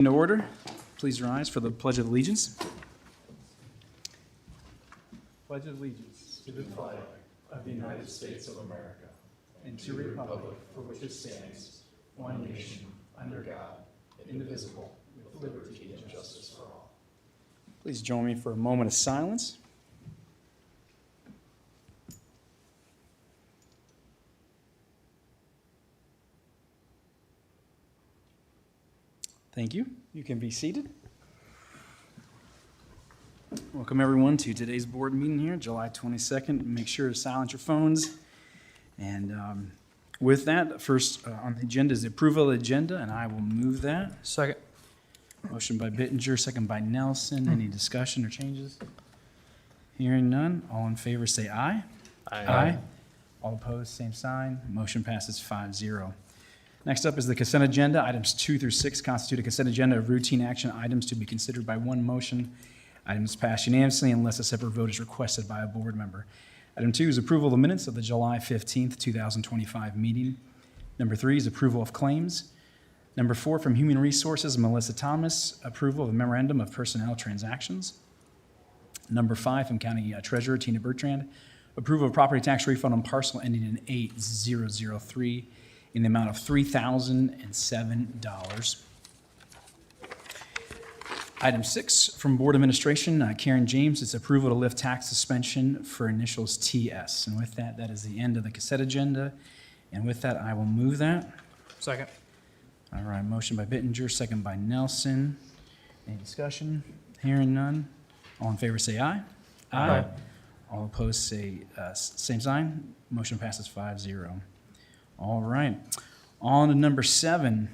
In order, please rise for the Pledge of Allegiance. Pledge of Allegiance to the flag of the United States of America and to the republic for which it stands, one nation, under God, indivisible, with liberty and justice for all. Please join me for a moment of silence. Thank you. You can be seated. Welcome, everyone, to today's board meeting here, July 22nd. Make sure to silence your phones. And with that, first on the agenda is the approval of the agenda, and I will move that. Second. Motion by Bittinger, second by Nelson. Any discussion or changes? Hearing none. All in favor say aye. Aye. All opposed, same sign. Motion passes 5-0. Next up is the consent agenda. Items 2 through 6 constitute a consent agenda of routine action items to be considered by one motion. Items passed unanimously unless a separate vote is requested by a board member. Item 2 is approval of the minutes of the July 15th, 2025 meeting. Number 3 is approval of claims. Number 4 from Human Resources, Melissa Thomas, approval of a memorandum of personnel transactions. Number 5 from County Treasurer Tina Bertrand, approval of property tax refund on parcel ending in 8003 in the amount of $3,007. Item 6 from Board Administration, Karen James, it's approval to lift tax suspension for initials TS. And with that, that is the end of the consent agenda. And with that, I will move that. Second. All right, motion by Bittinger, second by Nelson. Any discussion? Hearing none. All in favor say aye. Aye. All opposed say same sign. Motion passes 5-0. All right. On to number 7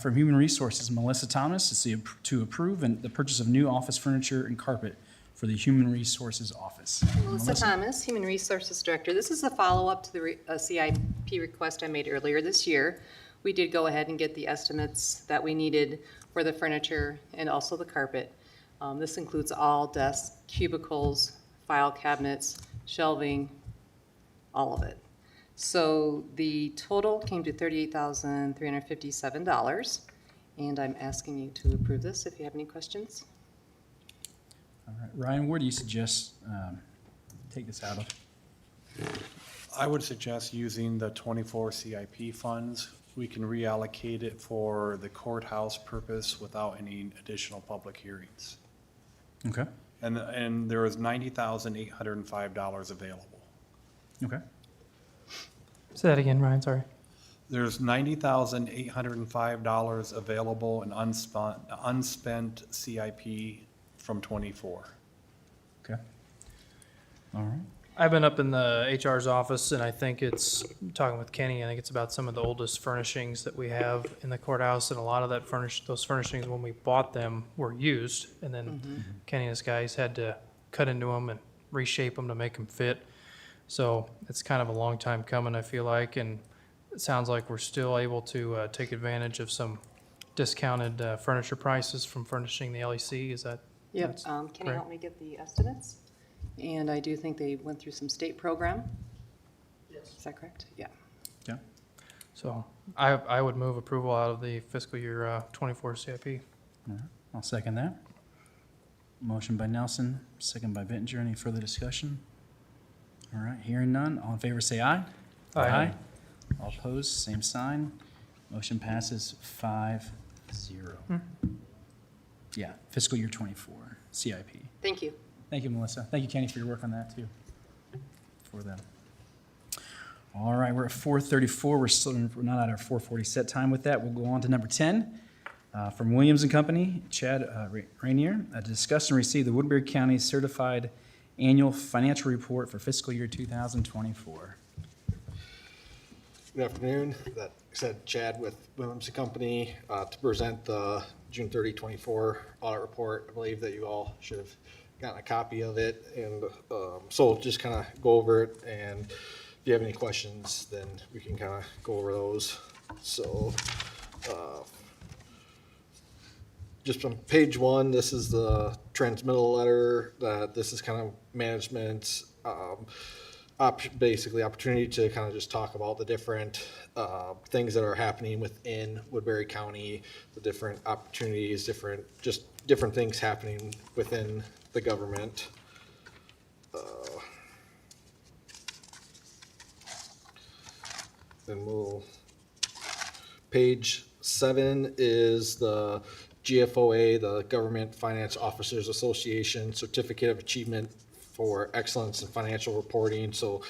from Human Resources, Melissa Thomas. It's to approve the purchase of new office furniture and carpet for the Human Resources Office. Melissa Thomas, Human Resources Director. This is a follow-up to the CIP request I made earlier this year. We did go ahead and get the estimates that we needed for the furniture and also the carpet. This includes all desks, cubicles, file cabinets, shelving, all of it. So the total came to $38,357, and I'm asking you to approve this if you have any questions. All right. Ryan, where do you suggest take this out of? I would suggest using the 24 CIP funds. We can reallocate it for the courthouse purpose without any additional public hearings. Okay. And there is $90,805 available. Okay. Say that again, Ryan, sorry. There's $90,805 available in unspent CIP from 24. Okay. All right. I've been up in the HR's office, and I think it's, talking with Kenny, I think it's about some of the oldest furnishings that we have in the courthouse, and a lot of that those furnishings, when we bought them, were used, and then Kenny and his guys had to cut into them and reshape them to make them fit. So it's kind of a long time coming, I feel like, and it sounds like we're still able to take advantage of some discounted furniture prices from furnishing the LEC. Is that? Yep. that's Can you correct? help me get the estimates? And I do think they went through some state program. Yes. Is that correct? Yeah. Yeah. So I would move approval out of the fiscal year 24 CIP. All right. I'll second that. Motion by Nelson, second by Bittinger. Any further discussion? All right, hearing none. All in favor say aye. Aye. All opposed, same sign. Motion passes 5-0. Yeah, fiscal year 24, CIP. Thank you. Thank you, Melissa. Thank you, Kenny, for your work on that, too, for them. All right, we're at 4:34. We're not at our 4:40 set time with that. We'll go on to number 10 from Williams & Company, Chad Rainier, to discuss and receive the Woodbury County Certified Annual Financial Report for fiscal year 2024. Good afternoon. That said, Chad with Williams & Company to present the June 30, 24 audit report. I believe that you all should have gotten a copy of it, and so just kind of go over it, and if you have any questions, then we can kind of go over those. So just from page 1, this is the transmittal letter that this is kind of management's basically opportunity to kind of just talk about the different things that are happening within Woodbury County, the different opportunities, different things happening within the government. Then page 7 is the GFOA, the Government Finance Officers Association Certificate of Achievement for Excellence in Financial Reporting. So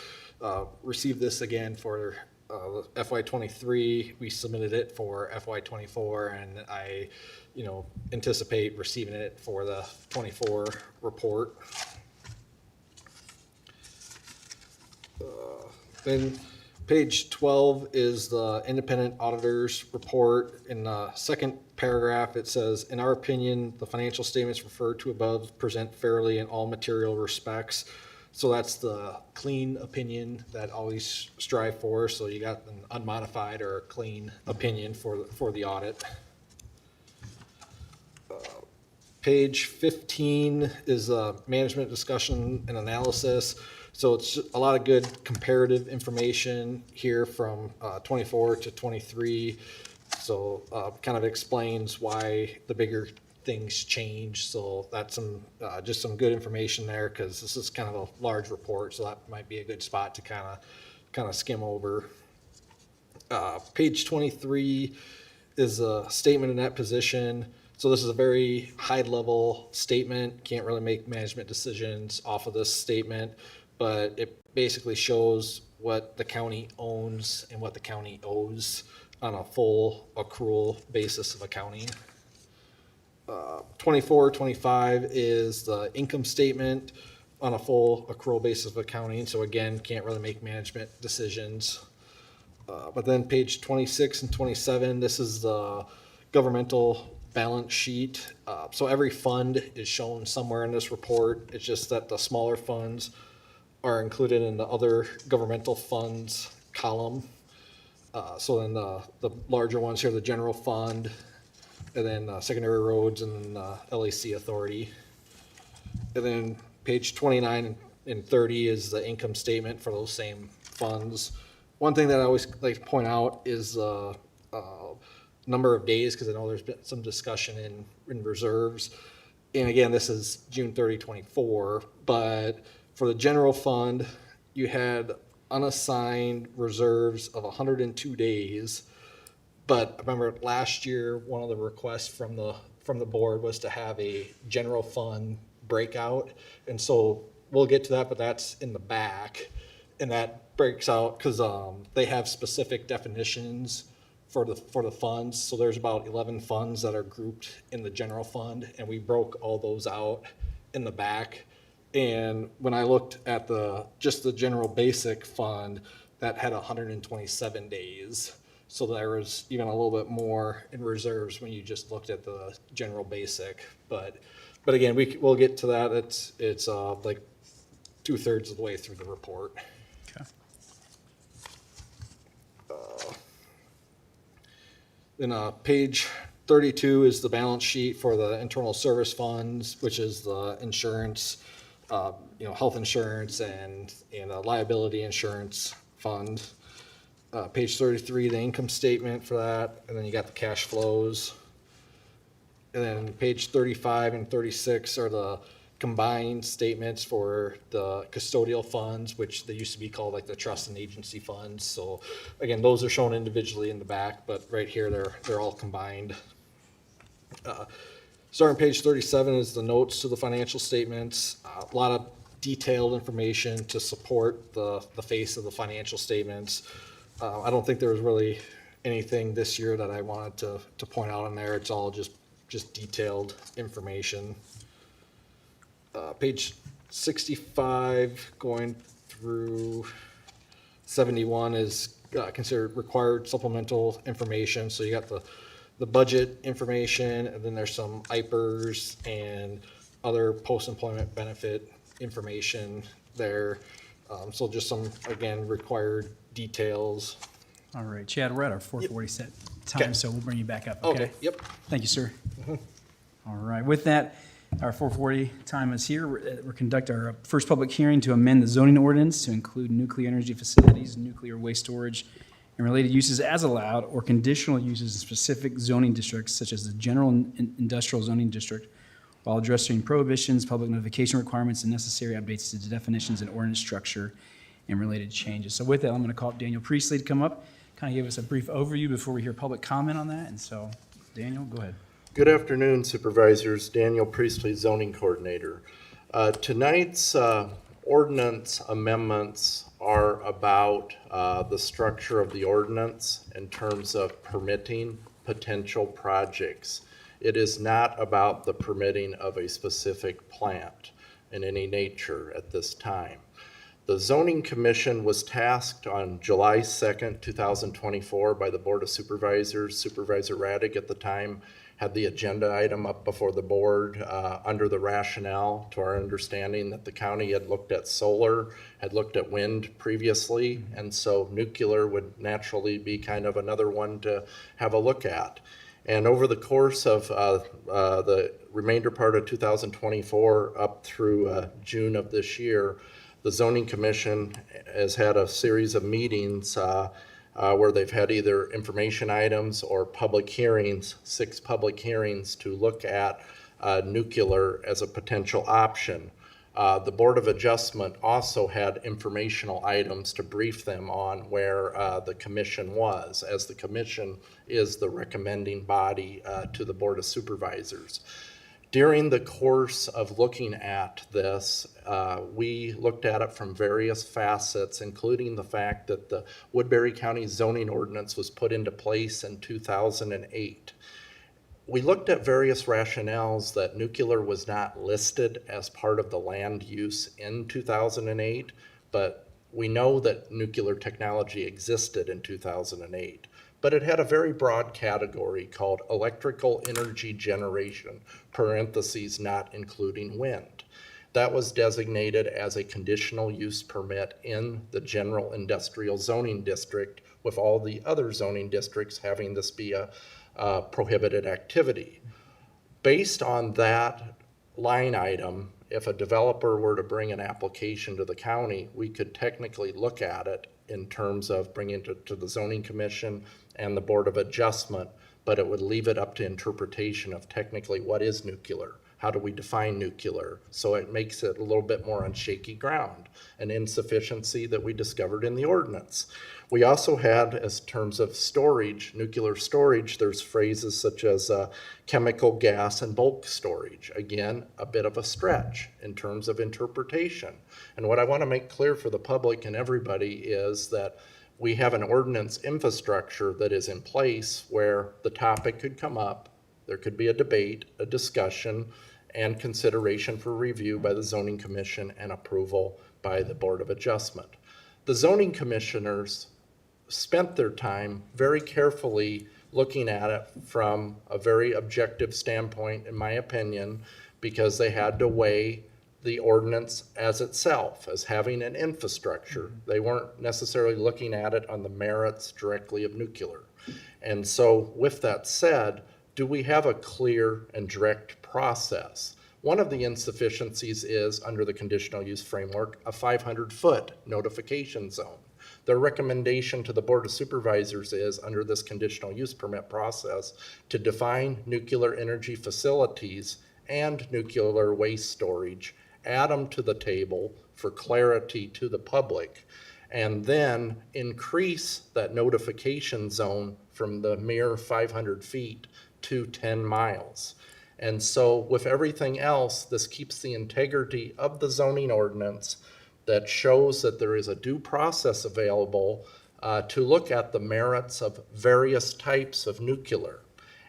received this again for FY23. We submitted it for FY24, and I, anticipate receiving it for the 24 report. Then page 12 is the independent auditors report. In the second paragraph, it says, in our opinion, the financial statements referred to above present fairly in all material respects. So that's the clean opinion that always strive for. So you got an unmodified or a clean opinion for the audit. Page 15 is management discussion and analysis. So it's a lot of good comparative information here from 24 to 23. So kind of explains why the bigger things change. So that's just some good information there, because this is kind of a large report. So that might be a good spot to kind of skim over. Page 23 is a statement of net position. So this is a very high level statement. Can't really make management decisions off of this statement, but it basically shows what the county owns and what the county owes on a full accrual basis of accounting. 24, 25 is the income statement on a full accrual basis of accounting. So again, can't really make management decisions. But then page 26 and 27, this is the governmental balance sheet. So every fund is shown somewhere in this report. It's just that the smaller funds are included in the other governmental funds column. So then the larger ones here, the general fund, and then secondary roads, and then LAC authority. And then page 29 and 30 is the income statement for those same funds. One thing that I always like to point out is number of days, because I know there's been some discussion in reserves. And again, this is June 30, 24, but for the general fund, you had unassigned reserves of 102 days. But I remember last year, one of the requests from the board was to have a general fund breakout. And so we'll get to that, but that's in the back. And that breaks out because they have specific definitions for the funds. So there's about 11 funds that are grouped in the general fund, and we broke all those out in the back. And when I looked at just the general basic fund, that had 127 days. So there was even a little bit more in reserves when you just looked at the general basic. But again, we'll get to that. It's like 2/3 of the way through the report. Okay. Then page 32 is the balance sheet for the internal service funds, which is the insurance, health insurance and liability insurance fund. Page 33, the income statement for that, and then you got the cash flows. And then page 35 and 36 are the combined statements for the custodial funds, which they used to be called like the trust and agency funds. So again, those are shown individually in the back, but right here they're all combined. Starting page 37 is the notes to the financial statements. A lot of detailed information to support the face of the financial statements. I don't think there was really anything this year that I wanted to point out in there. It's all just detailed information. Page 65 going through 71 is considered required supplemental information. So you got the budget information, and then there's some IPERS and other post-employment benefit information there. So just some, again, required details. All right, Chad, we're at our 4:40 set time, Okay. so we'll bring you back up, Okay, yep. Thank you, sir. All right, with that, Our 4:40 time is here. We're conduct our first public hearing to amend the zoning ordinance to include nuclear energy facilities, nuclear waste storage, and related uses as allowed, or conditional uses in specific zoning districts such as the general industrial zoning district, while addressing prohibitions, public notification requirements, and necessary updates to the definitions and ordinance structure and related changes. So with that, I'm going to call up Daniel Priestley to come up, kind of give us a brief overview before we hear public comment on that. And so, Daniel, go ahead. Good afternoon, Supervisors. Daniel Priestley, Zoning Coordinator. Tonight's ordinance amendments are about the structure of the ordinance in terms of permitting potential projects. It is not about the permitting of a specific plant in any nature at this time. The Zoning Commission was tasked on July 2nd, 2024 by the Board of Supervisors. Supervisor Raddick at the time had the agenda item up before the board under the rationale, to our understanding, that the county had looked at solar, had looked at wind previously, and so nuclear would naturally be kind of another one to have a look at. And over the course of the remainder part of 2024 up through June of this year, the Zoning Commission has had a series of meetings where they've had either information items or public hearings, 6 public hearings to look at nuclear as a potential option. The Board of Adjustment also had informational items to brief them on where the commission was, as the commission is the recommending body to the Board of Supervisors. During the course of looking at this, we looked at it from various facets, including the fact that the Woodbury County zoning ordinance was put into place in 2008. We looked at various rationales that nuclear was not listed as part of the land use in 2008, but we know that nuclear technology existed in 2008. But it had a very broad category called electrical energy generation, parentheses, not including wind. That was designated as a conditional use permit in the general industrial zoning district, with all the other zoning districts having this be a prohibited activity. Based on that line item, if a developer were to bring an application to the county, we could technically look at it in terms of bringing it to the Zoning Commission and the Board of Adjustment, but it would leave it up to interpretation of technically what is nuclear. How do we define nuclear? So it makes it a little bit more on shaky ground, an insufficiency that we discovered in the ordinance. We also had, as terms of storage, nuclear storage, there's phrases such as chemical, gas, and bulk storage. Again, a bit of a stretch in terms of interpretation. And what I want to make clear for the public and everybody is that we have an ordinance infrastructure that is in place where the topic could come up, there could be a debate, a discussion, and consideration for review by the Zoning Commission and approval by the Board of Adjustment. The zoning commissioners spent their time very carefully looking at it from a very objective standpoint, in my opinion, because they had to weigh the ordinance as itself, as having an infrastructure. They weren't necessarily looking at it on the merits directly of nuclear. And so with that said, do we have a clear and direct process? One of the insufficiencies is, under the conditional use framework, a 500-foot notification zone. Their recommendation to the Board of Supervisors is, under this conditional use permit process, to define nuclear energy facilities and nuclear waste storage, add them to the table for clarity to the public, and then increase that notification zone from the mere 500 feet to 10 miles. And so with everything else, this keeps the integrity of the zoning ordinance that shows that there is a due process available to look at the merits of various types of nuclear.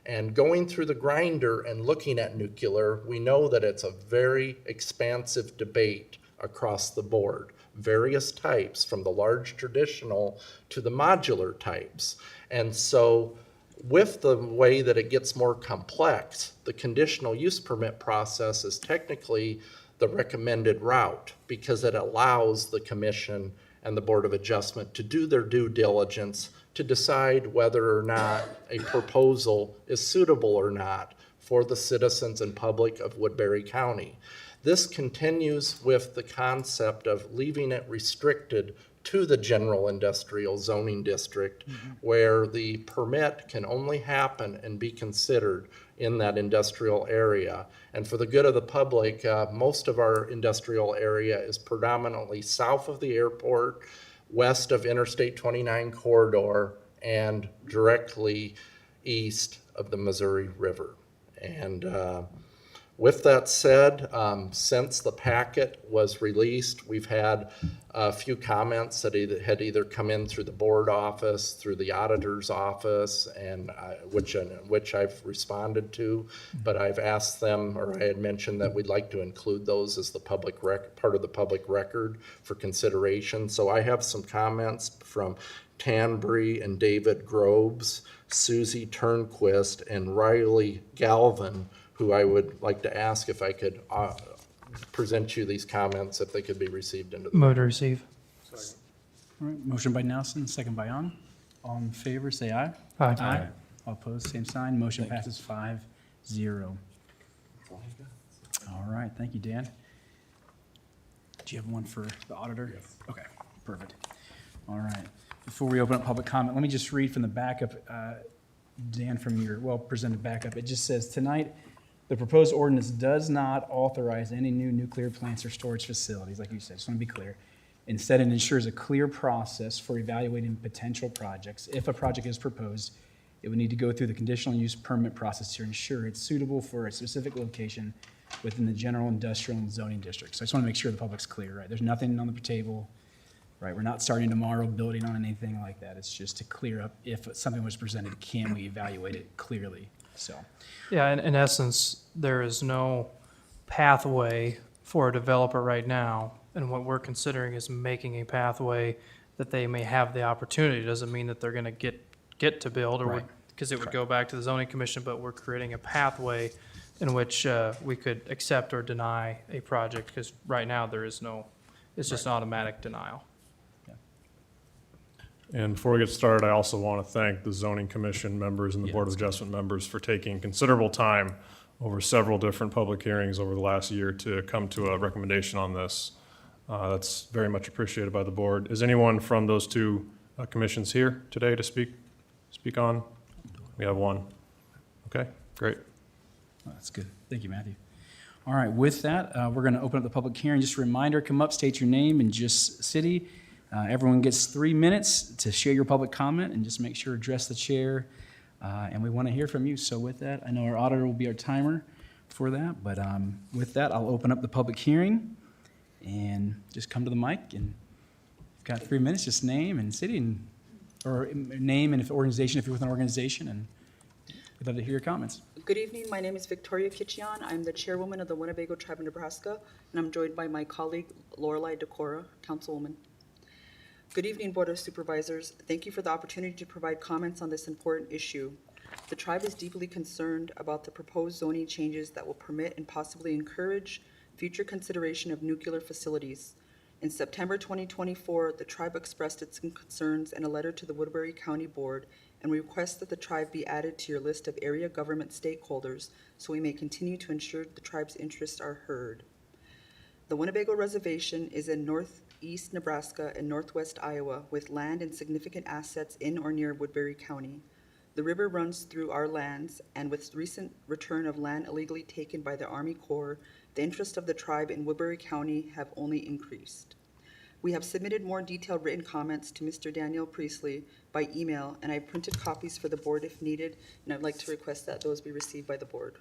And going through the grinder and looking at nuclear, we know that it's a very expansive debate across the board. Various types, from the large traditional to the modular types. And so with the way that it gets more complex, the conditional use permit process is technically the recommended route, because it allows the commission and the Board of Adjustment to do their due diligence to decide whether or not a proposal is suitable or not for the citizens and public of Woodbury County. This continues with the concept of leaving it restricted to the general industrial zoning district, where the permit can only happen and be considered in that industrial area. And for the good of the public, most of our industrial area is predominantly south of the airport, west of Interstate 29 corridor, and directly east of the Missouri River. And with that said, since the packet was released, we've had a few comments that had either come in through the board office, through the auditor's office, and which I've responded to. But I've asked them, or I had mentioned that we'd like to include those as the part of the public record for consideration. So I have some comments from Tanbury and David Groves, Susie Turnquist, and Riley Galvin, who I would like to ask if I could present you these comments, if they could be received into the. Move to receive. All right, motion by Nelson, second by On. All in favor, say aye. Aye. All opposed, same sign. Motion passes 5-0. All right, thank you, Dan. Do you have one for the auditor? Yes. Okay, perfect. All right. Before we open up public comment, let me just read from the backup, Dan, from your well-presented backup. It just says, tonight, the proposed ordinance does not authorize any new nuclear plants or storage facilities, like you said. Just want to be clear. Instead, it ensures a clear process for evaluating potential projects. If a project is proposed, it would need to go through the conditional use permit process to ensure it's suitable for a specific location within the general industrial and zoning district. So I just want to make sure the public's clear, right? There's nothing on the table, right? We're not starting tomorrow building on anything like that. It's just to clear up if something was presented, can we evaluate it clearly? So, Yeah, in essence, there is no pathway for a developer right now, and what we're considering is making a pathway that they may have the opportunity. Doesn't mean that they're gonna get to build, or Right. because it would go back to the zoning commission, but we're creating a pathway in which we could accept or deny a project, because right now there is no, it's just an automatic denial. And before we get started, I also want to thank the zoning commission members and the board of adjustment members for taking considerable time over several different public hearings over the last year to come to a recommendation on this. That's very much appreciated by the board. Is anyone from those two commissions here today to speak on? We have one. Okay, great. well, that's good. Thank you, Matthew. All right, with that, we're going to open up the public hearing. Just a reminder, come up, state your name and just city. Everyone gets 3 minutes to share your public comment, and just make sure to address the chair. And we want to hear from you. So with that, I know our auditor will be our timer for that. But with that, I'll open up the public hearing and just come to the mic. And you've got 3 minutes, just name and city, and or name and if organization, if you're with an organization. And we'd love to hear your comments. Good evening. My name is Victoria Kitchian. I'm the chairwoman of the Winnebago Tribe of Nebraska, and I'm joined by my colleague Lorelei Decora, councilwoman. Good evening, Board of Supervisors. Thank you for the opportunity to provide comments on this important issue. The tribe is deeply concerned about the proposed zoning changes that will permit and possibly encourage future consideration of nuclear facilities. In September 2024, the tribe expressed its concerns in a letter to the Woodbury County Board and requests that the tribe be added to your list of area government stakeholders so we may continue to ensure the tribe's interests are heard. The Winnebago Reservation is in northeast Nebraska and northwest Iowa with land and significant assets in or near Woodbury County. The river runs through our lands, and with recent return of land illegally taken by the Army Corps, the interest of the tribe in Woodbury County have only increased. We have submitted more detailed written comments to Mr. Daniel Priestley by email, and I printed copies for the board if needed, and I'd like to request that those be received by the board.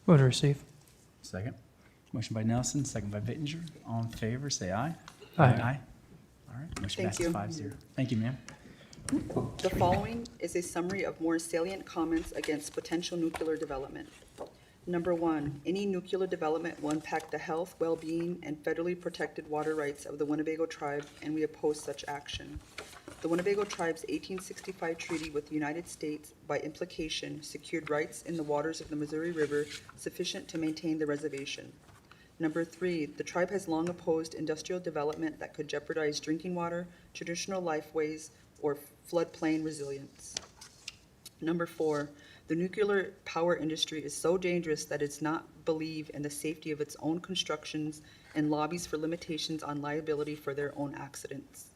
Move to receive. Second. Motion by Nelson, second by Bittinger. All in favor, say aye. Aye. All right, motion Thank passes you. 5-0. Thank you, ma'am. The following is a summary of more salient comments against potential nuclear development. Number one, any nuclear development will impact the health, well-being, and federally protected water rights of the Winnebago tribe, and we oppose such action. The Winnebago tribe's 1865 treaty with the United States, by implication, secured rights in the waters of the Missouri River sufficient to maintain the reservation. Number three, the tribe has long opposed industrial development that could jeopardize drinking water, traditional lifeways, or floodplain resilience. Number four, The nuclear power industry is so dangerous that it's not believe in the safety of its own constructions and lobbies for limitations on liability for their own accidents.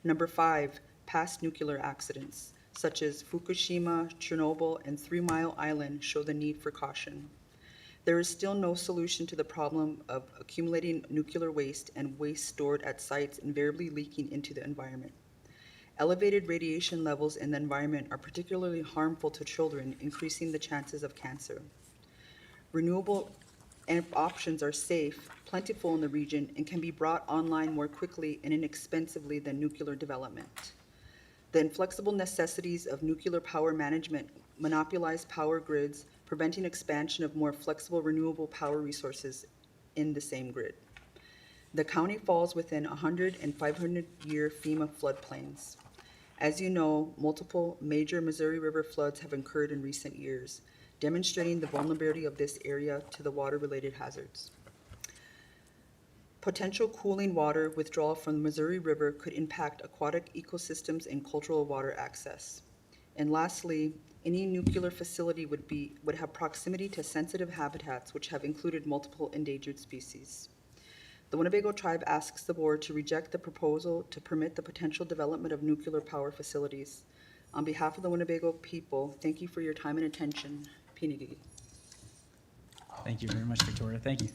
Number 5, past nuclear accidents, such as Fukushima, Chernobyl, and 3 Mile Island, show the need for caution. There is still no solution to the problem of accumulating nuclear waste and waste stored at sites invariably leaking into the environment. Elevated radiation levels in the environment are particularly harmful to children, increasing the chances of cancer. Renewable options are safe, plentiful in the region, and can be brought online more quickly and inexpensively than nuclear development. The inflexible necessities of nuclear power management monopolize power grids, preventing expansion of more flexible renewable power resources in the same grid. The county falls within 100 and 500-year FEMA floodplains. As you know, multiple major Missouri River floods have occurred in recent years, demonstrating the vulnerability of this area to the water-related hazards. Potential cooling water withdrawal from the Missouri River could impact aquatic ecosystems and cultural water access. And lastly, any nuclear facility would have proximity to sensitive habitats, which have included multiple endangered species. The Winnebago tribe asks the board to reject the proposal to permit the potential development of nuclear power facilities. On behalf of the Winnebago people, thank you for your time and attention. Pinigigi. Thank you very much, Victoria. Thank you.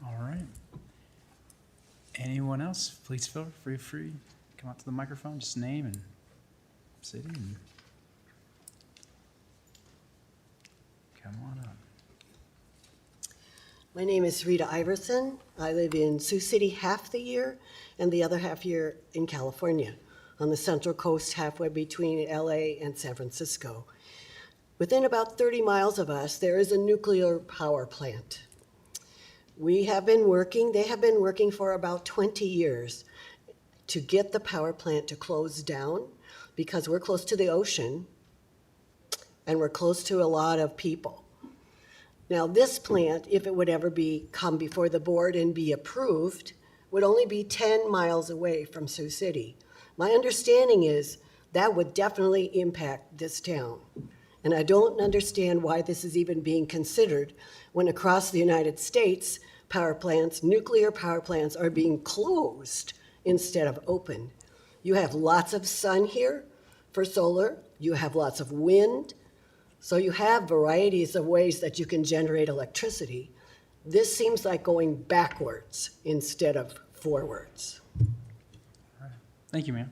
All right. Anyone else? Please feel free. Come up to the microphone, just name and city, and come on up. My name is Rita Iverson. I live in Sioux City half the year and the other half year in California, on the Central Coast, halfway between LA and San Francisco. Within about 30 miles of us, there is a nuclear power plant. They have been working for about 20 years to get the power plant to close down because we're close to the ocean and we're close to a lot of people. Now, this plant, if it would ever come before the board and be approved, would only be 10 miles away from Sioux City. My understanding is that would definitely impact this town. And I don't understand why this is even being considered when across the United States, nuclear power plants are being closed instead of opened. You have lots of sun here for solar, you have lots of wind, so you have varieties of ways that you can generate electricity. This seems like going backwards instead of forwards. All right. Thank you, ma'am.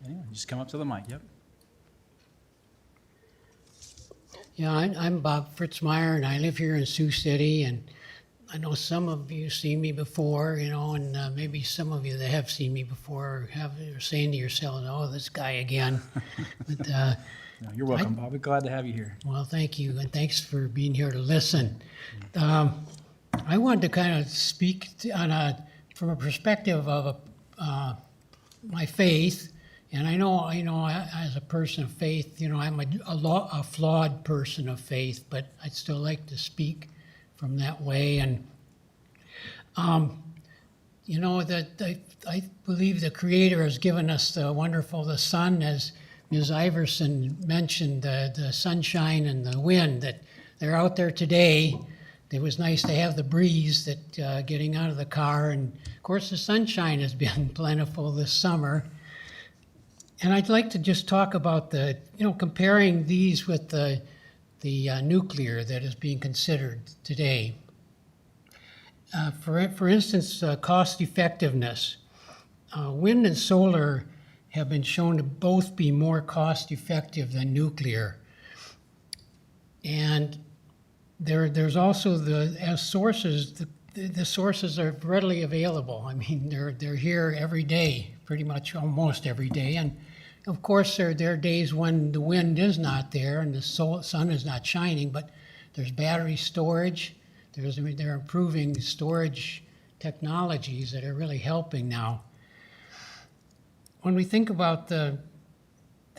Anyone, just come up to the mic. Yep. Yeah, I'm Bob Fritzmeyer, and I live here in Sioux City, and I know some of you seen me before, and maybe some of you that have seen me before are saying to yourselves, "Oh, this guy again." But No, you're welcome, Bob. We're glad to have you here. well, thank you, and thanks for being here to listen. I wanted to kind of speak from a perspective of my faith. And I know, as a person of faith, I'm a flawed person of faith, but I'd still like to speak from that way. And, that I believe the Creator has given us the sun, as Ms. Iverson mentioned, the sunshine and the wind, that they're out there today. It was nice to have the breeze that getting out of the car. And, of course, the sunshine has been plentiful this summer. And I'd like to just talk about comparing these with the nuclear that is being considered today. For instance, cost effectiveness. Wind and solar have been shown to both be more cost effective than nuclear. And there's also as sources, the sources are readily available. I mean, they're here every day, pretty much almost every day. And of course, there are days when the wind is not there and the sun is not shining, but there's battery storage. They're improving storage technologies that are really helping now. When we think about the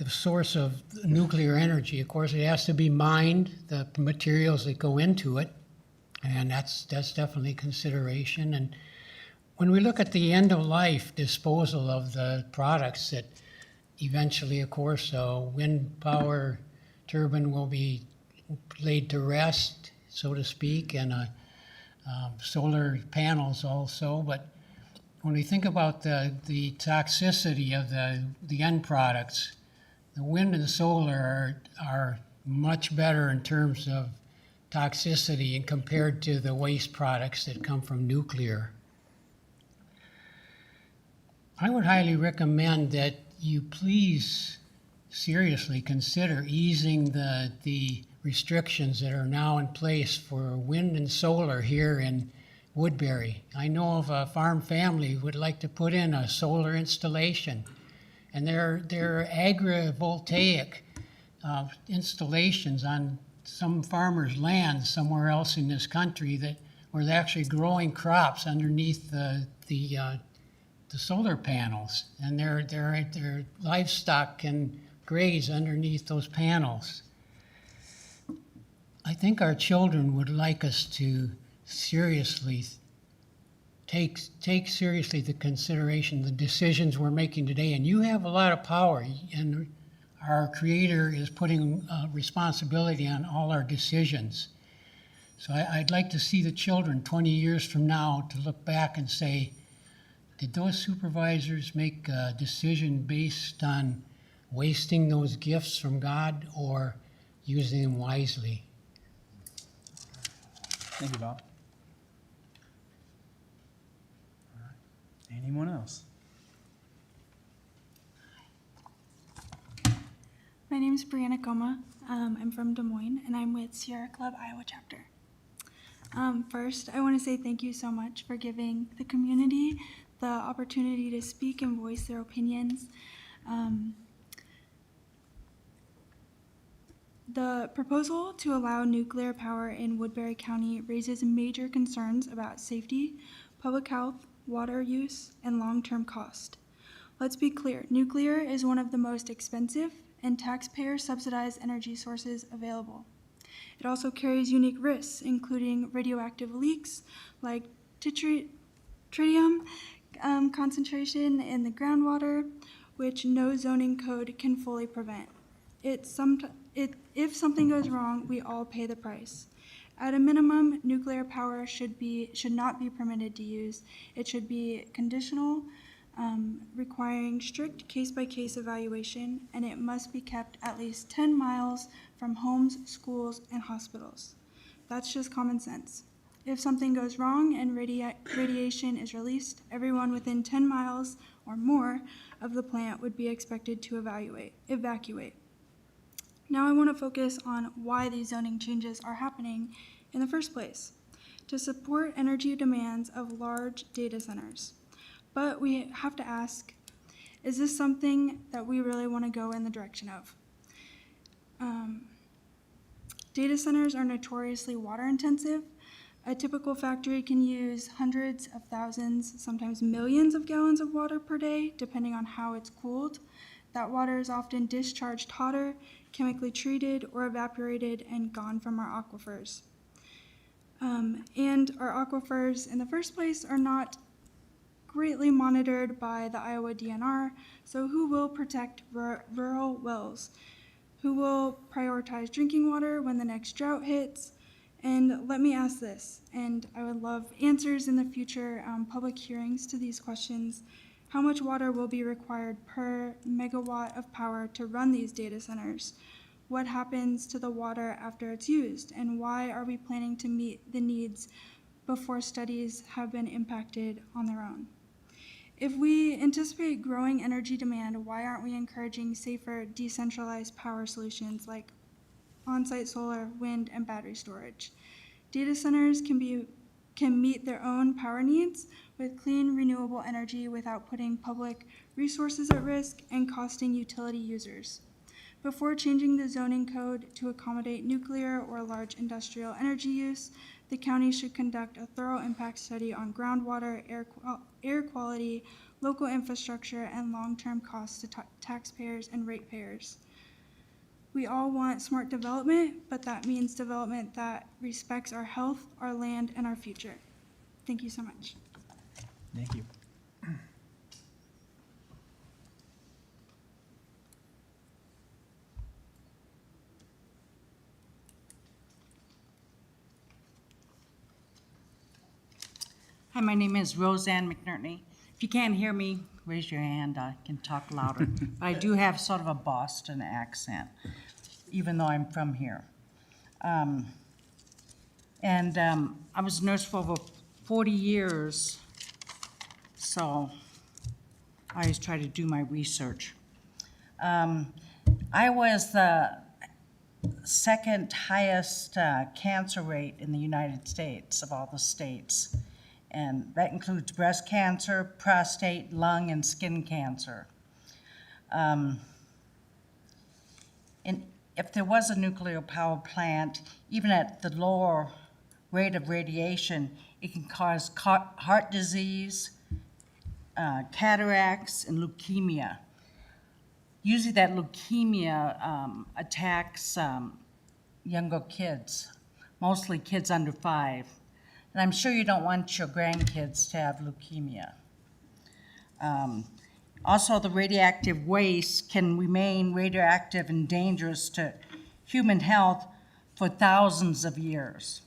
source of nuclear energy, of course, it has to be mined, the materials that go into it, and that's definitely consideration. And when we look at the end-of-life disposal of the products that eventually, of course, a wind power turbine will be laid to rest, so to speak, and solar panels also. But when we think about the toxicity of the end products, the wind and solar are much better in terms of toxicity and compared to the waste products that come from nuclear. I would highly recommend that you please seriously consider easing the restrictions that are now in place for wind and solar here in Woodbury. I know of a farm family who would like to put in a solar installation, and they're agrivoltaic installations on some farmers' land somewhere else in this country where they're actually growing crops underneath the solar panels, and their livestock can graze underneath those panels. I think our children would like us to seriously take seriously the consideration, the decisions we're making today. And you have a lot of power, and our Creator is putting responsibility on all our decisions. So I'd like to see the children 20 years from now to look back and say, did those supervisors make a decision based on wasting those gifts from God or using them wisely? Thank you, Bob. All right. Anyone else? My name is Brianna Goma. I'm from Des Moines, and I'm with Sierra Club Iowa chapter. First, I want to say thank you so much for giving the community the opportunity to speak and voice their opinions. The proposal to allow nuclear power in Woodbury County raises major concerns about safety, public health, water use, and long-term cost. Let's be clear, nuclear is one of the most expensive and taxpayer-subsidized energy sources available. It also carries unique risks, including radioactive leaks like tritium concentration in the groundwater, which no zoning code can fully prevent. If something goes wrong, we all pay the price. At a minimum, nuclear power should not be permitted to use. It should be conditional, requiring strict case-by-case evaluation, and it must be kept at least 10 miles from homes, schools, and hospitals. That's just common sense. If something goes wrong and radiation is released, everyone within 10 miles or more of the plant would be expected to evacuate. Now I want to focus on why these zoning changes are happening in the first place: to support energy demands of large data centers. But we have to ask, is this something that we really want to go in the direction of? Data centers are notoriously water intensive. A typical factory can use hundreds of thousands, sometimes millions of gallons of water per day, depending on how it's cooled. That water is often discharged hotter, chemically treated, or evaporated and gone from our aquifers. And our aquifers in the first place are not greatly monitored by the Iowa DNR, so who will protect rural wells? Who will prioritize drinking water when the next drought hits? And let me ask this, and I would love answers in the future public hearings to these questions. How much water will be required per megawatt of power to run these data centers? What happens to the water after it's used? And why are we planning to meet the needs before studies have been impacted on their own? If we anticipate growing energy demand, why aren't we encouraging safer, decentralized power solutions like on-site solar, wind, and battery storage? Data centers can meet their own power needs with clean, renewable energy without putting public resources at risk and costing utility users. Before changing the zoning code to accommodate nuclear or large industrial energy use, the county should conduct a thorough impact study on groundwater, air quality, local infrastructure, and long-term costs to taxpayers and ratepayers. We all want smart development, but that means development that respects our health, our land, and our future. Thank you so much. Thank you. Hi, my name is Roseanne McNerney. If you can't hear me, raise your hand. I can talk louder. But I do have sort of a Boston accent, even though I'm from here. I was a nurse for over 40 years, so I always try to do my research. I was the second highest cancer rate in the United States of all the states. And that includes breast cancer, prostate, lung, and skin cancer. And if there was a nuclear power plant, even at the lower rate of radiation, it can cause heart disease, cataracts, and leukemia. Usually that leukemia attacks younger kids, mostly kids under 5. And I'm sure you don't want your grandkids to have leukemia. Also, the radioactive waste can remain radioactive and dangerous to human health for thousands of years.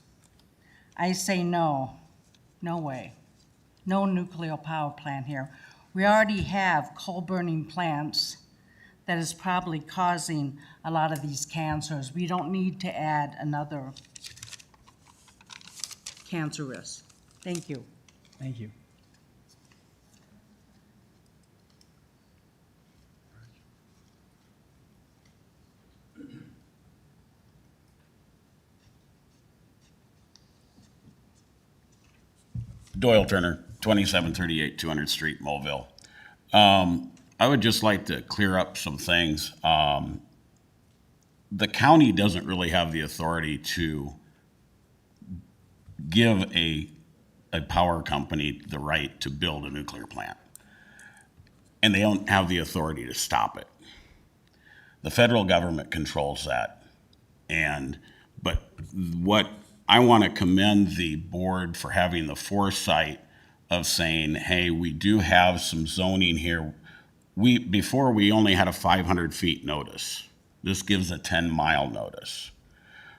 I say no, no way. No nuclear power plant here. We already have coal-burning plants that is probably causing a lot of these cancers. We don't need to add another cancer risk. Thank you. Thank you. Doyle Turner, 2738 200th Street, Mobile. I would just like to clear up some things. The county doesn't really have the authority to give a power company the right to build a nuclear plant. And they don't have the authority to stop it. The federal government controls that. But what I want to commend the board for having the foresight of saying, hey, we do have some zoning here. Before we only had a 500 feet notice. This gives a 10-mile notice.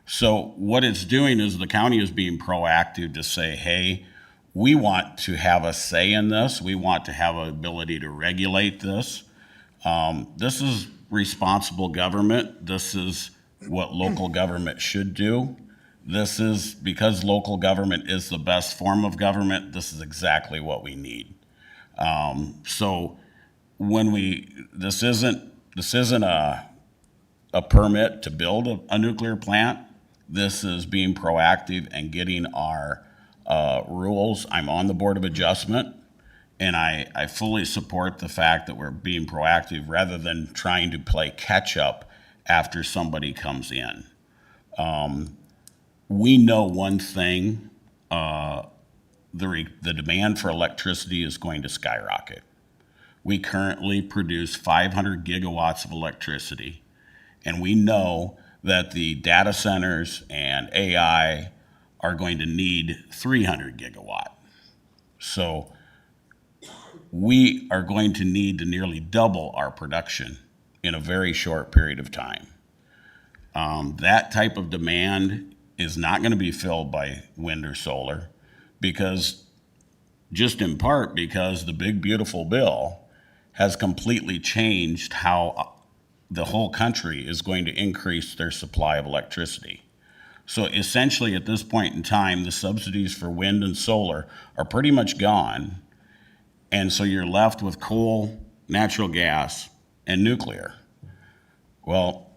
So what it's doing is the county is being proactive to say, hey, we want to have a say in this. We want to have an ability to regulate this. This is responsible government. This is what local government should do. This is, because local government is the best form of government, this is exactly what we need. So when this isn't a permit to build a nuclear plant. This is being proactive and getting our rules. I'm on the Board of Adjustment, and I fully support the fact that we're being proactive rather than trying to play catch up after somebody comes in. We know one thing, the demand for electricity is going to skyrocket. We currently produce 500 gigawatts of electricity, and we know that the data centers and AI are going to need 300 gigawatt. So we are going to need to nearly double our production in a very short period of time. That type of demand is not going to be filled by wind or solar just in part because the big beautiful bill has completely changed how the whole country is going to increase their supply of electricity. So essentially at this point in time, the subsidies for wind and solar are pretty much gone. And so you're left with coal, natural gas, and nuclear. Well,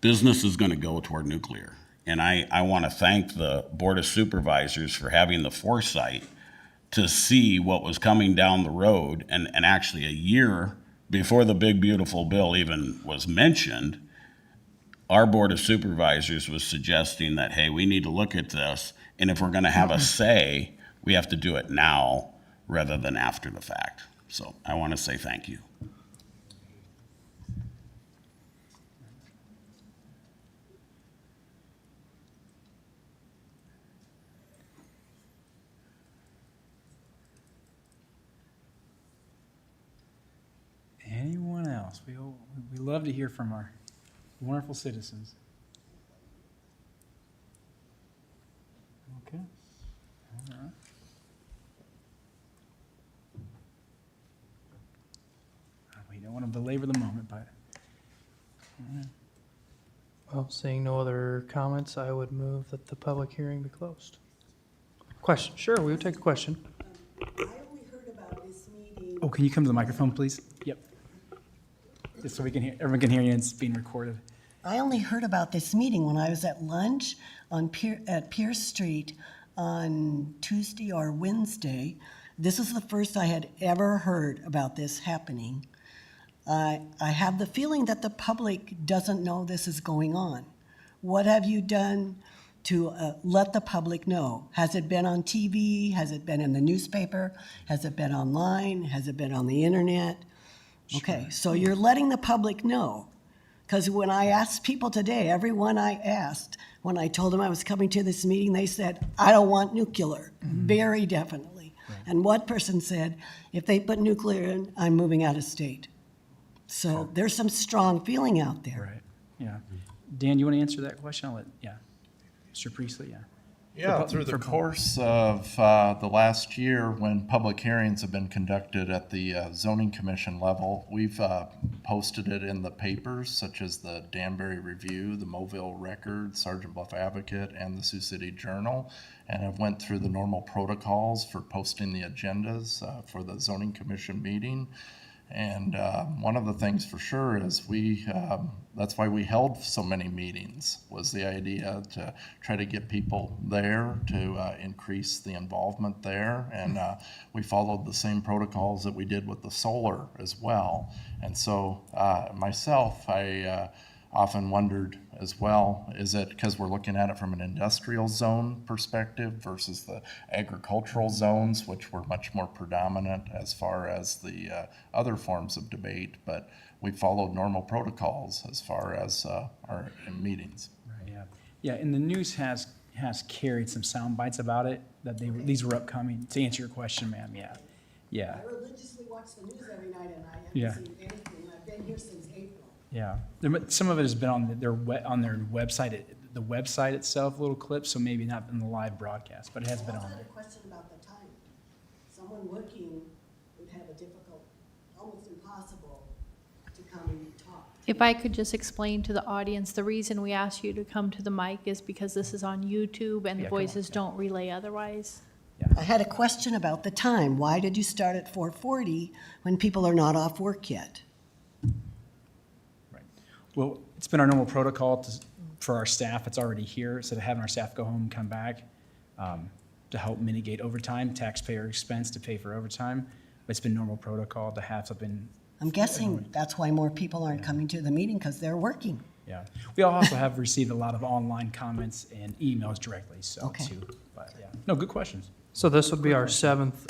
business is going to go toward nuclear. And I want to thank the Board of Supervisors for having the foresight to see what was coming down the road. And actually a year before the big beautiful bill even was mentioned, our Board of Supervisors was suggesting that, hey, we need to look at this. And if we're going to have a say, we have to do it now rather than after the fact. So I want to say thank you. love to hear from our wonderful citizens. Okay. All right. We don't want to belabor the moment, but Well, seeing no other comments, I would move that the public hearing be closed. Question, sure, we would take a question. I only heard about this meeting. oh, can you come to the microphone, please? Yep. Just so we can hear, everyone can hear you and it's being recorded. I only heard about this meeting when I was at lunch at Pierce Street on Tuesday or Wednesday. This is the first I had ever heard about this happening. I have the feeling that the public doesn't know this is going on. What have you done to let the public know? Has it been on TV? Has it been in the newspaper? Has it been online? Has it been on the internet? Okay, so you're letting the public know. Because when I asked people today, everyone I asked, when I told them I was coming to this meeting, they said, I don't want nuclear, very definitely. Right. And one person said, if they put nuclear in, I'm moving out of state. So there's some strong feeling out there. Right, yeah. Dan, you want to answer that question? I'll let, yeah. Mr. Priestley, yeah. Yeah, through the course of the last year, when public hearings have been conducted at the zoning commission level, we've posted it in the papers such as the Danbury Review, the Mobile Record, Sergeant Bluff Advocate, and the Sioux City Journal, and have went through the normal protocols for posting the agendas for the zoning commission meeting. And one of the things for sure is that's why we held so many meetings, was the idea to try to get people there, to increase the involvement there. And we followed the same protocols that we did with the solar as well. And so myself, I often wondered as well, is it because we're looking at it from an industrial zone perspective versus the agricultural zones, which were much more predominant as far as the other forms of debate, but we followed normal protocols as far as our meetings. Right, yeah. Yeah, and the news has carried some sound bites about it, that these were upcoming, to answer your question, ma'am, yeah. Yeah. I religiously watch the news every night and I Yeah. haven't seen anything. I've been here since April. Yeah, some of it has been on their website, the website itself, little clips, so maybe not in the live broadcast, but it has been on I also there. had a question about the time. Someone working would have a difficult, almost impossible to come and talk. If I could just explain to the audience, the reason we ask you to come to the mic is because this is on YouTube and the Yeah, come on, voices yeah. don't relay otherwise. I had a question about the time. Why did you start at 4:40 when people are not off work yet? Right. Well, it's been our normal protocol for our staff that's already here, instead of having our staff go home and come back, to help mitigate overtime, taxpayer expense to pay for overtime. But it's been normal protocol to have something. I'm guessing that's why more people aren't coming to the meeting, because they're working. Yeah. We also have received a lot of online comments and emails directly, so Okay. too. But yeah, no, good questions. So this would be our seventh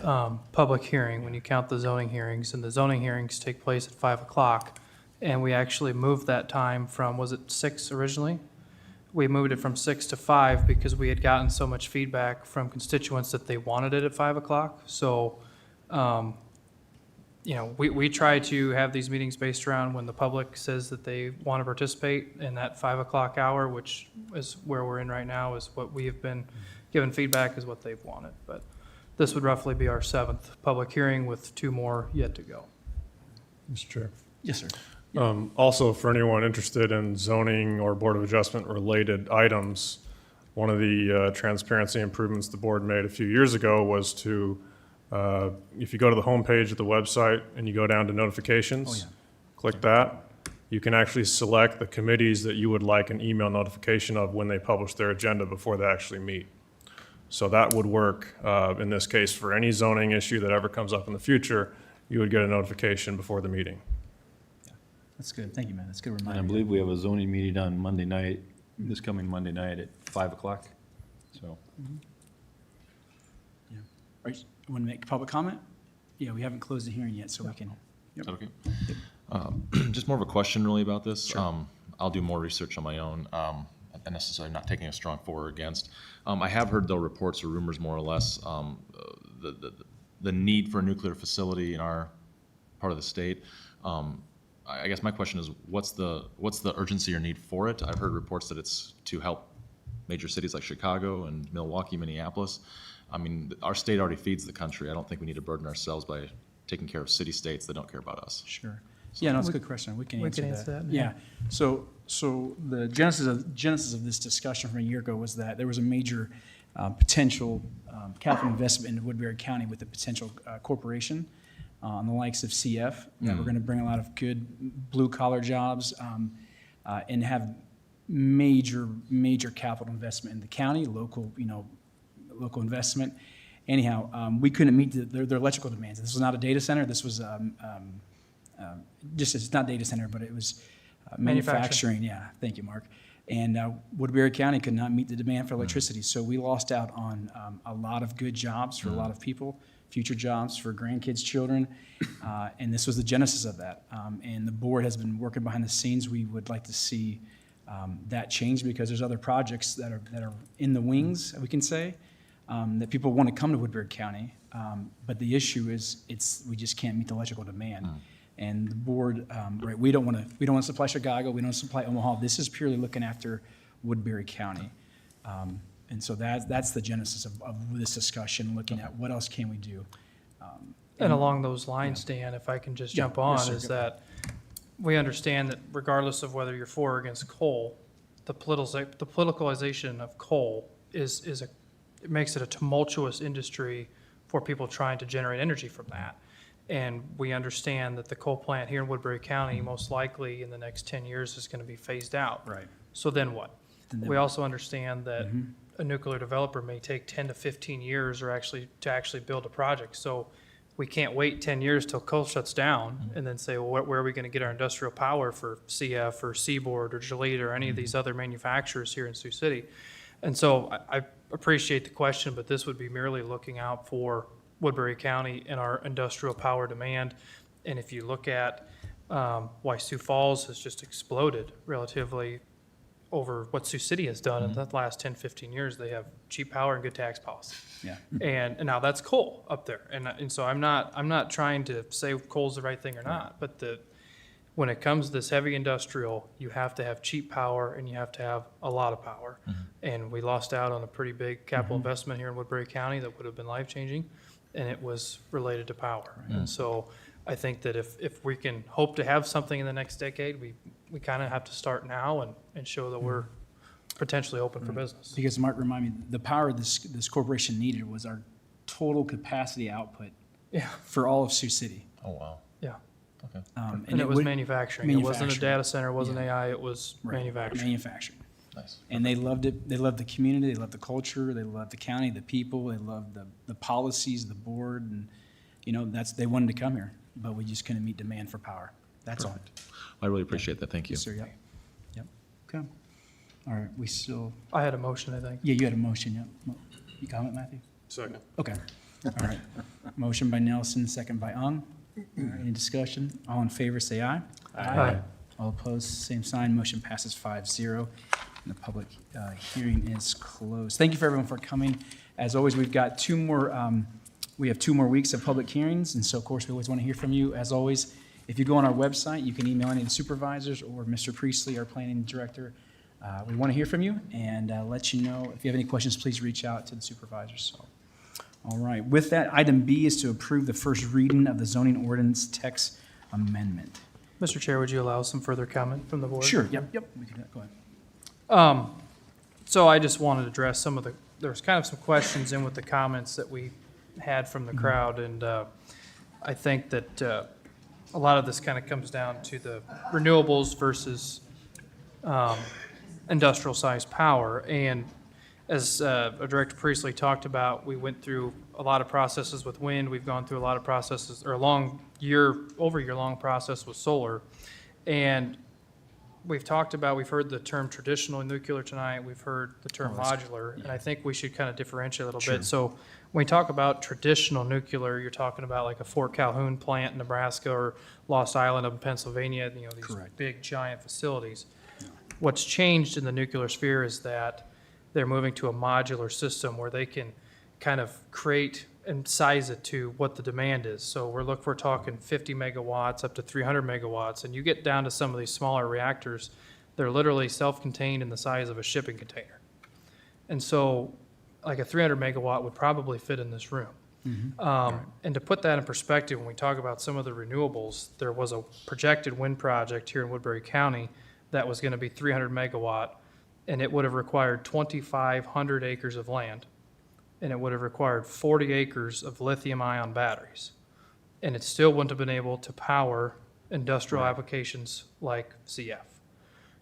public hearing when you count the zoning hearings, and the zoning hearings take place at 5 o'clock. And we actually moved that time from, was it 6 originally? We moved it from 6 to 5 because we had gotten so much feedback from constituents that they wanted it at 5 o'clock. So, we try to have these meetings based around when the public says that they want to participate in that 5 o'clock hour, which is where we're in right now, is what we have been given feedback is what they've wanted. But this would roughly be our seventh public hearing with 2 more yet to go. Mr. Chair. Yes, sir. Also, for anyone interested in zoning or Board of Adjustment related items, one of the transparency improvements the board made a few years ago was to, if you go to the homepage of the website and you go down to notifications, click that, you can actually select the committees that you would like an email notification of when they publish their agenda before they actually meet. So that would work in this case for any zoning issue that ever comes up in the future, you would get a notification before the meeting. That's good. Thank you, man. That's a good And I reminder. believe we have a zoning meeting on Monday night, this coming Monday night at 5 o'clock. So, Yeah. All right, you want to make public comment? Yeah, we haven't closed the hearing yet, so we can. Yep. Okay. Just more of a question really about this. I'll do more research on my own, and necessarily not taking a strong for or against. I have heard though reports or rumors more or less, the need for a nuclear facility in our part of the state. I guess my question is, what's the urgency or need for it? I've heard reports that it's to help major cities like Chicago and Milwaukee, Minneapolis. I mean, our state already feeds the country. I don't think we need to burden ourselves by taking care of city-states that don't care about us. Sure. Yeah, no, it's a good question. We can we answer can that. answer that, Yeah. So the genesis of this discussion from a year ago was that there was a major potential capital investment in Woodbury County with a potential corporation on the likes of CF that were going to bring a lot of good blue-collar jobs and have major capital investment in the county, local investment. Anyhow, we couldn't meet their electrical demands. This was not a data center. This was it's not data center, but it was manufacturing. Yeah, thank you, Mark. And Woodbury County could not meet the demand for electricity, so we lost out on a lot of good jobs for a lot of people, future jobs for grandkids, children, and this was the genesis of that. And the board has been working behind the scenes. We would like to see that change because there's other projects that are in the wings, we can say, that people want to come to Woodbury County, but the issue is we just can't meet the electrical demand. And the board, right, we don't want to supply Chicago, we don't supply Omaha. This is purely looking after Woodbury County. And so that's the genesis of this discussion, looking at what else can we do. And along those lines, Dan, if I can just jump on, yes, sir. is that we understand that regardless of whether you're for or against coal, the politicalization of coal it makes it a tumultuous industry for people trying to generate energy from that. And we understand that the coal plant here in Woodbury County, most likely in the next 10 years, is going to be phased out. Right. So then what? We also understand that a nuclear developer may take 10 to 15 years to actually build a project. So we can't wait 10 years till coal shuts down and then say, well, where are we going to get our industrial power for CF or Seaboard or Gillette or any of these other manufacturers here in Sioux City? And so I appreciate the question, but this would be merely looking out for Woodbury County and our industrial power demand. And if you look at why Sioux Falls has just exploded relatively over what Sioux City has done in the last 10, 15 years, they have cheap power and good tax policy. Yeah. And now that's coal up there. And so I'm not trying to say coal's the right thing or not, but when it comes to this heavy industrial, you have to have cheap power and you have to have a lot of power. And we lost out on a pretty big capital investment here in Woodbury County that would have been life-changing, and it was related to power. And so I think that if we can hope to have something in the next decade, we kind of have to start now and show that we're potentially open for business. Because Mark, remind me, the power this corporation needed was our total capacity output for all of Sioux City. Oh, wow. Yeah. Okay. And it was manufacturing. It wasn't a data center, it wasn't AI, it was manufacturing. Manufacturing. Nice. And they loved it. They loved the community. They loved the culture. They loved the county, the people. They loved the policies, the board, and they wanted to come here, but we just couldn't meet demand for power. That's all. I really appreciate that. Thank you. Yes, sir. Yep. Okay. All right. We still. I had a motion, I think. Yeah, you had a motion. Yep. You comment, Matthew? Second. Okay. All right. Motion by Nelson, second by Ung. All right, any discussion? All in favor, say aye. Aye. All opposed, same sign. Motion passes 5-0. And the public hearing is closed. Thank you for everyone for coming. As always, we've got we have 2 more weeks of public hearings, and so of course we always want to hear from you. As always, if you go on our website, you can email any of the supervisors or Mr. Priestley, our planning director. We want to hear from you and let you know if you have any questions. Please reach out to the supervisors. So, all right. With that, item B is to approve the first reading of the zoning ordinance text amendment. Mr. Chair, would you allow some further comment from the board? Sure. Yep. We can go ahead. So I just wanted to address there was kind of some questions in with the comments that we had from the crowd, and I think that a lot of this kind of comes down to the renewables versus industrial sized power. And as Director Priestley talked about, we went through a lot of processes with wind. We've gone through a lot of processes, or over a year long process with solar. And we've heard the term traditional nuclear tonight. We've heard the term modular, and I think we should kind of differentiate a little bit. So when we talk about traditional nuclear, you're talking about like a Fort Calhoun plant in Nebraska or Lost Island up in Pennsylvania, these big giant facilities. What's changed in the nuclear sphere is that they're moving to a modular system where they can kind of create and size it to what the demand is. So we're talking 50 megawatts up to 300 megawatts, and you get down to some of these smaller reactors, they're literally self-contained in the size of a shipping container. And so like a 300 megawatt would probably fit in this room. And to put that in perspective, when we talk about some of the renewables, there was a projected wind project here in Woodbury County that was going to be 300 megawatt, and it would have required 2,500 acres of land, and it would have required 40 acres of lithium-ion batteries, and it still wouldn't have been able to power industrial applications like CF.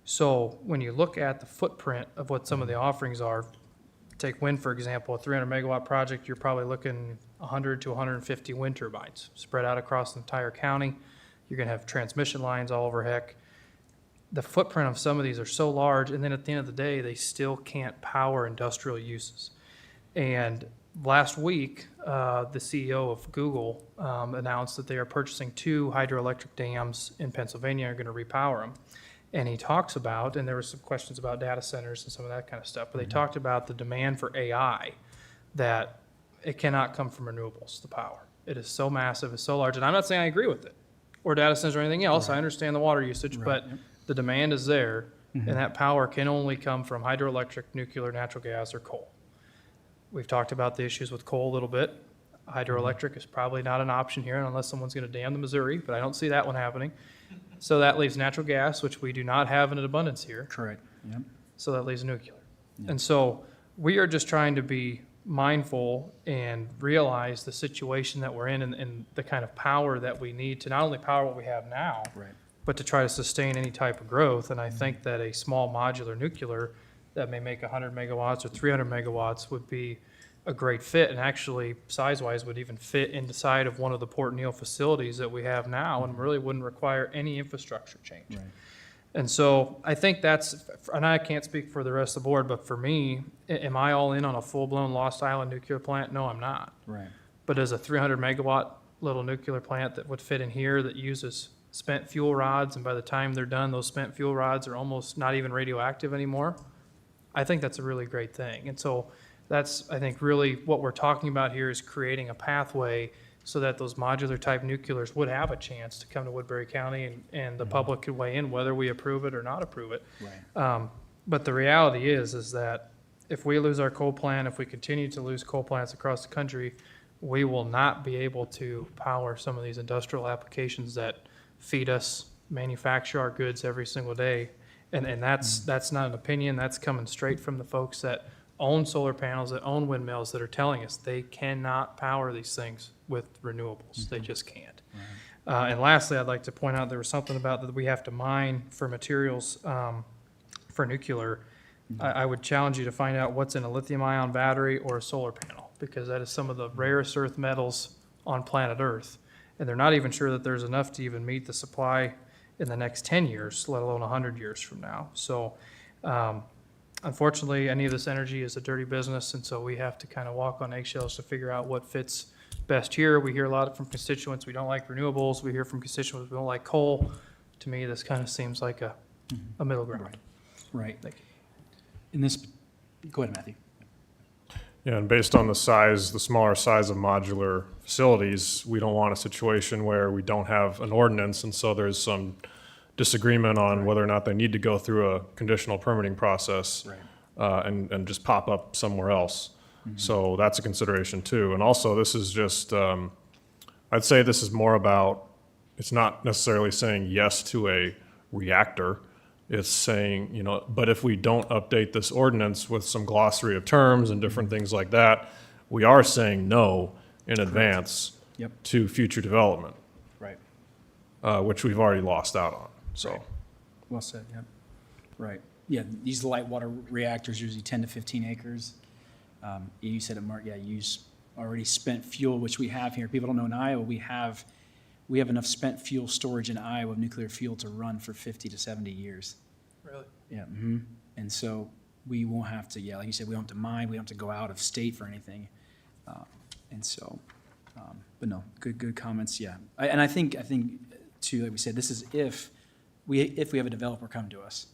So when you look at the footprint of what some of the offerings are, take wind, for example, a 300 megawatt project, you're probably looking 100 to 150 wind turbines spread out across the entire county. You're going to have transmission lines all over heck. The footprint of some of these are so large, and then at the end of the day, they still can't power industrial uses. And last week, the CEO of Google announced that they are purchasing 2 hydroelectric dams in Pennsylvania, are going to repower them. And he talks about, and there were some questions about data centers and some of that kind of stuff, but they talked about the demand for AI, that it cannot come from renewables, the power. It is so massive, it's so large, and I'm not saying I agree with it, or data centers or anything else. I understand the water usage, but the demand is there, and that power can only come from hydroelectric, nuclear, natural gas, or coal. We've talked about the issues with coal a little bit. Hydroelectric is probably not an option here unless someone's going to dam the Missouri, but I don't see that one happening. So that leaves natural gas, which we do not have in abundance here. Correct. Yep. So that leaves nuclear. And so we are just trying to be mindful and realize the situation that we're in and the kind of power that we need to not only power what we have now, but to try to sustain any type of growth. And I think that a small modular nuclear that may make 100 megawatts or 300 megawatts would be a great fit, and actually size-wise would even fit inside of one of the Port Neal facilities that we have now and really wouldn't require any infrastructure change. Right. And so I think that's, and I can't speak for the rest of the board, but for me, am I all in on a full-blown Lost Island nuclear plant? No, I'm not. Right. But as a 300 megawatt little nuclear plant that would fit in here that uses spent fuel rods, and by the time they're done, those spent fuel rods are almost not even radioactive anymore, I think that's a really great thing. And so that's, I think, really what we're talking about here is creating a pathway so that those modular type nuclears would have a chance to come to Woodbury County, and the public could weigh in whether we approve it or not approve it. Right. But the reality is that if we lose our coal plant, if we continue to lose coal plants across the country, we will not be able to power some of these industrial applications that feed us, manufacture our goods every single day. And that's not an opinion, that's coming straight from the folks that own solar panels, that own windmills, that are telling us they cannot power these things with renewables. They just can't. And lastly, I'd like to point out there was something about that we have to mine for materials for nuclear. I would challenge you to find out what's in a lithium-ion battery or a solar panel, because that is some of the rarest earth metals on planet Earth. And they're not even sure that there's enough to even meet the supply in the next 10 years, let alone 100 years from now. So unfortunately, any of this energy is a dirty business, and so we have to kind of walk on eggshells to figure out what fits best here. We hear a lot from constituents, we don't like renewables. We hear from constituents, we don't like coal. To me, this kind of seems like a middle ground. Right. Thank you. In this, go ahead, Matthew. Yeah, and based on the size, the smaller size of modular facilities, we don't want a situation where we don't have an ordinance, and so there's some disagreement on whether or not they need to go through a conditional permitting process and just pop up somewhere else. So that's a consideration too. And also, this is just, I'd say this is more about, it's not necessarily saying yes to a reactor. It's saying, you know, but if we don't update this ordinance with some glossary of terms and different things like that, we are saying no in advance to future development. Right. Which we've already lost out on, so. Well said, yeah. Right. Yeah, these light water reactors usually 10 to 15 acres. You said it, Mark, use already spent fuel, which we have here. People don't know in Iowa, we have enough spent fuel storage in Iowa, nuclear fuel, to run for 50 to 70 years. Really? Yeah. And so we won't have to, like you said, we don't have to mine, we don't have to go out of state for anything. And so, but no, good comments, yeah. I think too, like we said, this is if we have a developer come to us.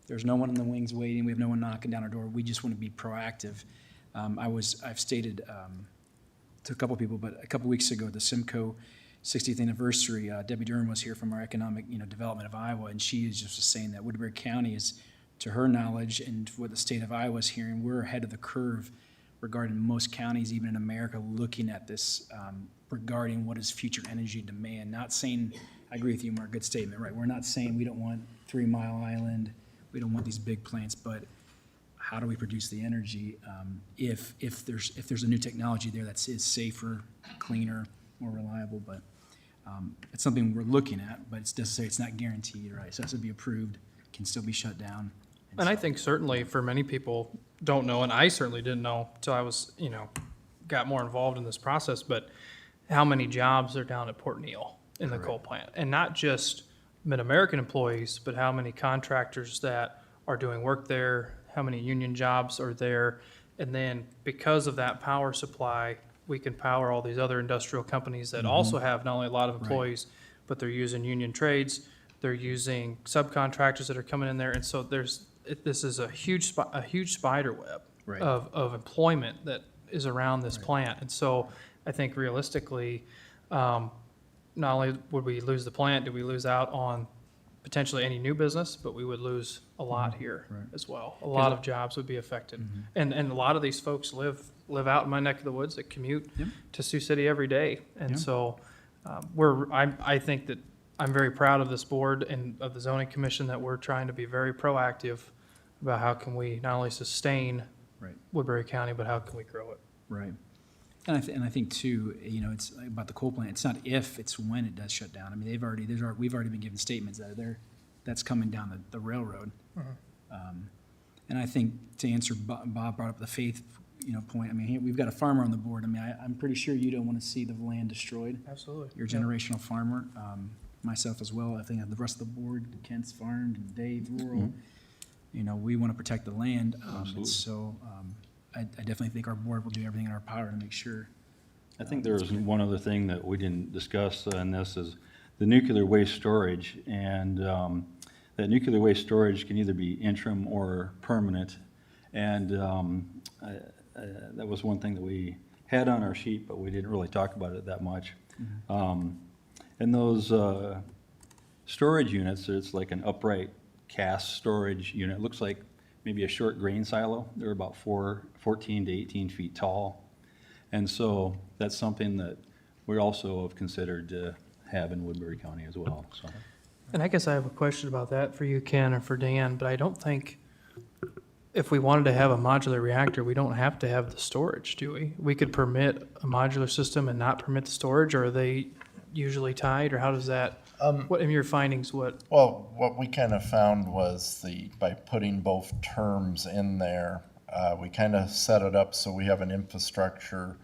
There's no one in the wings waiting, we have no one knocking down our door, we just want to be proactive. I've stated to a couple people, but a couple weeks ago, the Simcoe 60th anniversary, Debbie Durham was here from our economic, development of Iowa, and she is just saying that Woodbury County is, to her knowledge, and what the state of Iowa is hearing, we're ahead of the curve regarding most counties, even in America, looking at this regarding what is future energy demand. Not saying, I agree with you, Mark, good statement, right? We're not saying we don't want 3 Mile Island, we don't want these big plants, but how do we produce the energy if there's a new technology there that is safer, cleaner, more reliable? But it's something we're looking at, but it's necessary. It's not guaranteed, right? So it has to be approved, can still be shut down. And I think certainly for many people don't know, and I certainly didn't know until I was, got more involved in this process, but how many jobs are down at Port Neal in the coal plant? And not just Mid-American employees, but how many contractors that are doing work there, how many union jobs are there. And then because of that power supply, we can power all these other industrial companies that also have not only a lot of employees, but they're using union trades, they're using subcontractors that are coming in there. And so this is a huge spider web of employment that is around this plant. And so I think realistically, not only would we lose the plant, do we lose out on potentially any new business, but we would lose a lot here as well. A lot of jobs would be affected. And a lot of these folks live out in my neck of the woods that commute to Sioux City every day. And so I think that I'm very proud of this board and of the zoning commission that we're trying to be very proactive about how can we not only sustain Woodbury County, but how can we grow it. Right. And I think too, it's about the coal plant. It's not if, it's when it does shut down. I mean, we've already been given statements that that's coming down the railroad. And I think to answer, Bob brought up the faith, point. I mean, we've got a farmer on the board. I mean, I'm pretty sure you don't want to see the land destroyed. Absolutely. You're a generational farmer, myself as well. I think the rest of the board, Kent's farmed, and Dave, rural. We want to protect the land. And so I definitely think our board will do everything in our power to make sure. I think there was one other thing that we didn't discuss in this is the nuclear waste storage. And that nuclear waste storage can either be interim or permanent. And that was one thing that we had on our sheet, but we didn't really talk about it that much. And those storage units, it's like an upright cast storage unit. It looks like maybe a short grain silo. They're about 14 to 18 feet tall. And so that's something that we also have considered to have in Woodbury County as well. So. And I guess I have a question about that for you, Ken, or for Dan, but I don't think if we wanted to have a modular reactor, we don't have to have the storage, do we? We could permit a modular system and not permit the storage, or are they usually tied, or how does that, what in your findings, what? Well, what we kind of found was by putting both terms in there, we kind of set it up so we have an infrastructure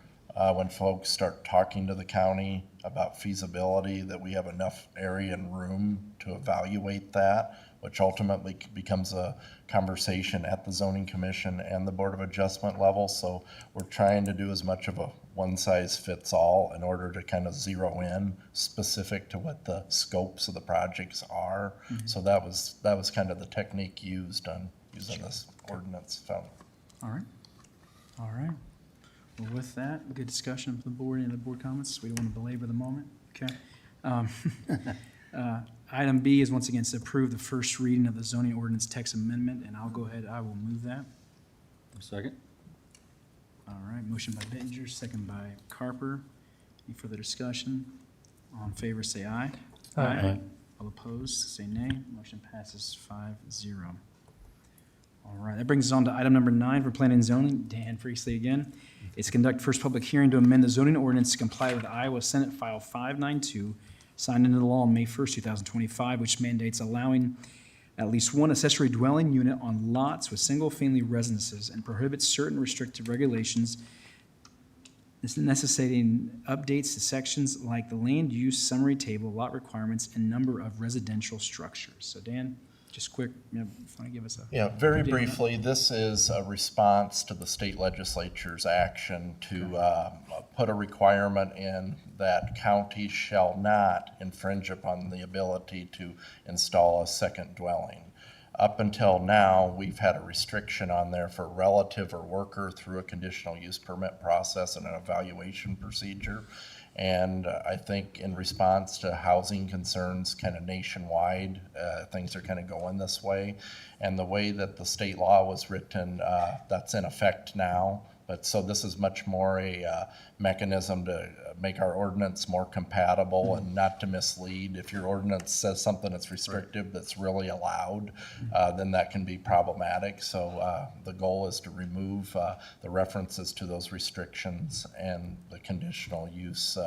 when folks start talking to the county about feasibility, that we have enough area and room to evaluate that, which ultimately becomes a conversation at the zoning commission and the Board of Adjustment level. So we're trying to do as much of a one-size-fits-all in order to kind of zero in specific to what the scopes of the projects are. So that was kind of the technique used on using this ordinance. All right. Well, with that, good discussion for the board and the board comments. We don't want to belabor the moment. Okay. Item B is once again to approve the first reading of the zoning ordinance text amendment, and I'll go ahead, I will move that. Second. All right, motion by Bittinger, second by Carper. Any further discussion? All in favor, say aye. Aye. All opposed, say nay. Motion passes 5-0. All right, that brings us on to item number 9 for planning and zoning. Dan Priestley again. It's conduct first public hearing to amend the zoning ordinance to comply with Iowa Senate File 592, signed into law on May 1st, 2025, which mandates allowing at least one accessory dwelling unit on lots with single-family residences and prohibits certain restrictive regulations necessitating updates to sections like the land use summary table, lot requirements, and number of residential structures. So Dan, just quick, if you want to give us a... Yeah, very briefly, this is a response to the state legislature's action to put a requirement in that counties shall not infringe upon the ability to install a second dwelling. Up until now, we've had a restriction on there for relative or worker through a conditional use permit process and an evaluation procedure. And I think in response to housing concerns kind of nationwide, things are kind of going this way. And the way that the state law was written, that's in effect now. But so this is much more a mechanism to make our ordinance more compatible and not to mislead. If your ordinance says something that's restrictive that's really allowed, then that can be problematic. So the goal is to remove the references to those restrictions and the conditional use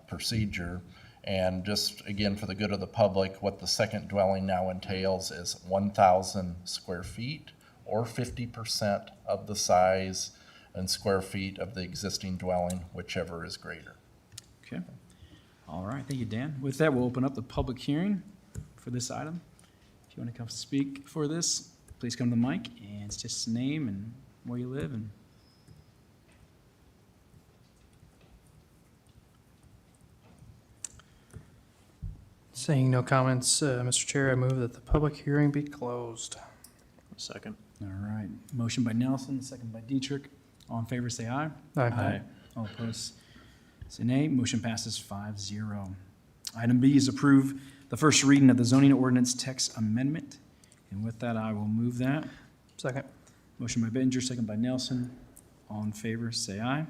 procedure. And just again, for the good of the public, what the second dwelling now entails is 1,000 square feet or 50% of the size and square feet of the existing dwelling, whichever is greater. Okay. All right, thank you, Dan. With that, we'll open up the public hearing for this item. If you want to come speak for this, please come to the mic, and it's just name and where you live. And Seeing no comments, Mr. Chair, I move that the public hearing be closed. Second. all right, motion by Nelson, second by Dietrich. All in favor, say aye. Aye. All opposed, say nay. Motion passes 5-0. Item B is approve the first reading of the zoning ordinance text amendment. And with that, I will move that. Second. Motion by Bittinger, second by Nelson. All in favor, say aye.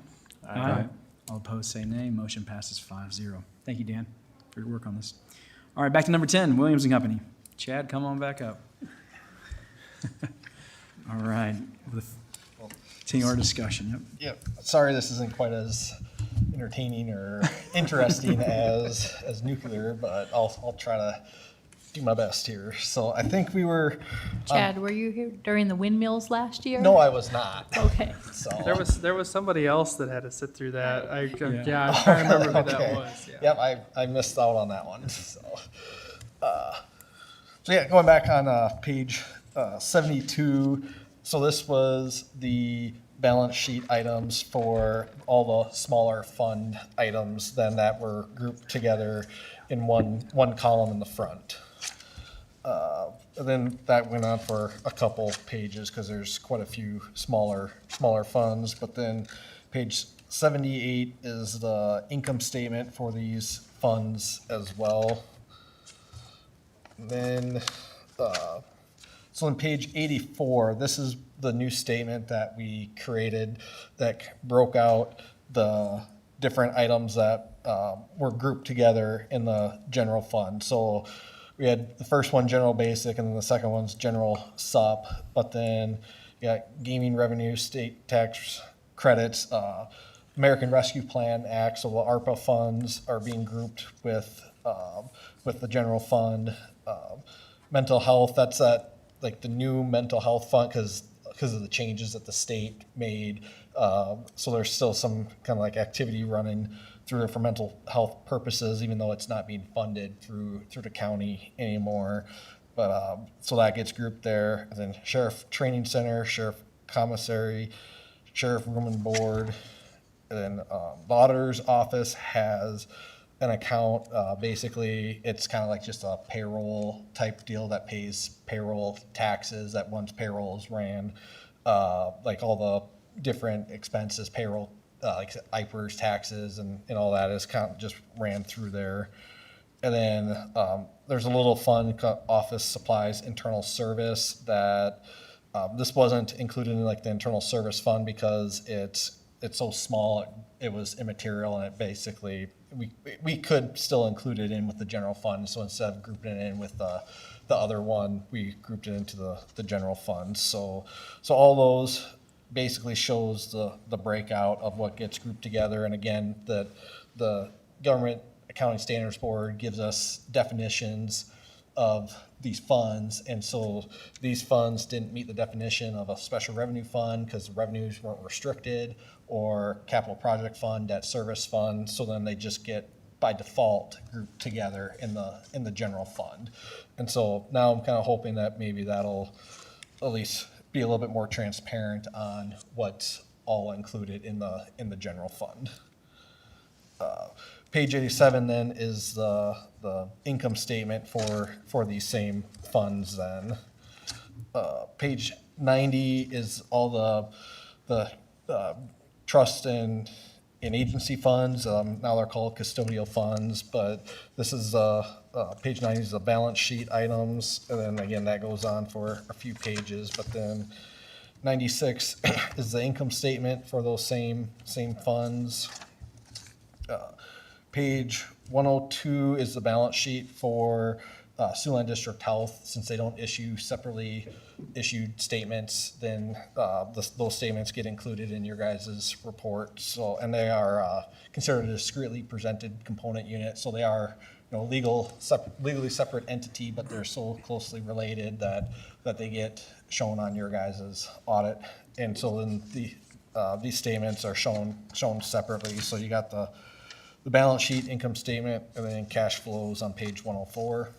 Aye. All opposed, say nay. Motion passes 5-0. Thank you, Dan, for your work on this. All right, back to number 10, Williams and Company. Chad, come on back up. All right, continue our discussion. Yep. Yep, sorry this isn't quite as entertaining or interesting as nuclear, but I'll try to do my best here. So I think we were. Chad, were you here during the windmills last year? No, I was not. Okay. So. There was somebody else that had to sit through that. I'm trying to remember who that Okay. was. Yeah. Yep, I missed out on that one. So yeah, going back on page 72. So this was the balance sheet items for all the smaller fund items then that were grouped together in one column in the front. And then that went on for a couple pages because there's quite a few smaller funds. But then page 78 is the income statement for these funds as well. And then, so on page 84, this is the new statement that we created that broke out the different items that were grouped together in the general fund. So we had the first one, general basic, and then the second one's general sup. But then you got gaming revenue, state tax credits, American Rescue Plan Act. So the ARPA funds are being grouped with the general fund. Mental health, that's like the new mental health fund because of the changes that the state made. So there's still some kind of like activity running through it for mental health purposes, even though it's not being funded through the county anymore. But so that gets grouped there. And then Sheriff Training Center, Sheriff Commissary, Sheriff Room and Board. And then the Auditor's Office has an account. Basically, it's kind of like just a payroll type deal that pays payroll taxes that once payroll is ran, like all the different expenses, payroll, like IPERS taxes and all that is kind of just ran through there. And then there's a little fund called Office Supplies Internal Service that this wasn't included in like the internal service fund because it's so small, it was immaterial, and it basically, we could still include it in with the general fund. So instead of grouping it in with the other one, we grouped it into the general fund. So all those basically shows the breakout of what gets grouped together. And again, the Government Accounting Standards Board gives us definitions of these funds, and so these funds didn't meet the definition of a special revenue fund because the revenues weren't restricted, or capital project fund, debt service fund. So then they just get by default grouped together in the general fund. And so now I'm kind of hoping that maybe that'll at least be a little bit more transparent on what's all included in the general fund. Page 87 then is the income statement for these same funds then. Page 90 is all the trust and agency funds. Now they're called custodial funds, but this is, page 90 is the balance sheet items. And then again, that goes on for a few pages, but then 96 is the income statement for those same funds. Page 102 is the balance sheet for Siouxland District Health. Since they don't issue separately issued statements, then those statements get included in your guys' report. So, and they are considered a discretely presented component unit. So they are, legally separate entity, but they're so closely related that they get shown on your guys' audit. And so then these statements are shown separately. So you got the balance sheet, income statement, and then cash flows on page 104.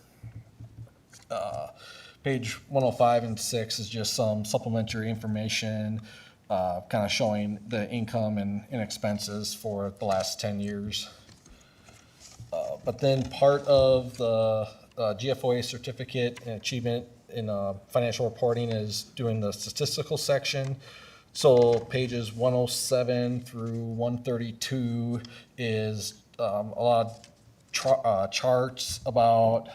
Page 105 and 6 is just some supplementary information, kind of showing the income and expenses for the last 10 years. But then part of the GFOA certificate and achievement in financial reporting is doing the statistical section. So pages 107 through 132 is a lot of charts about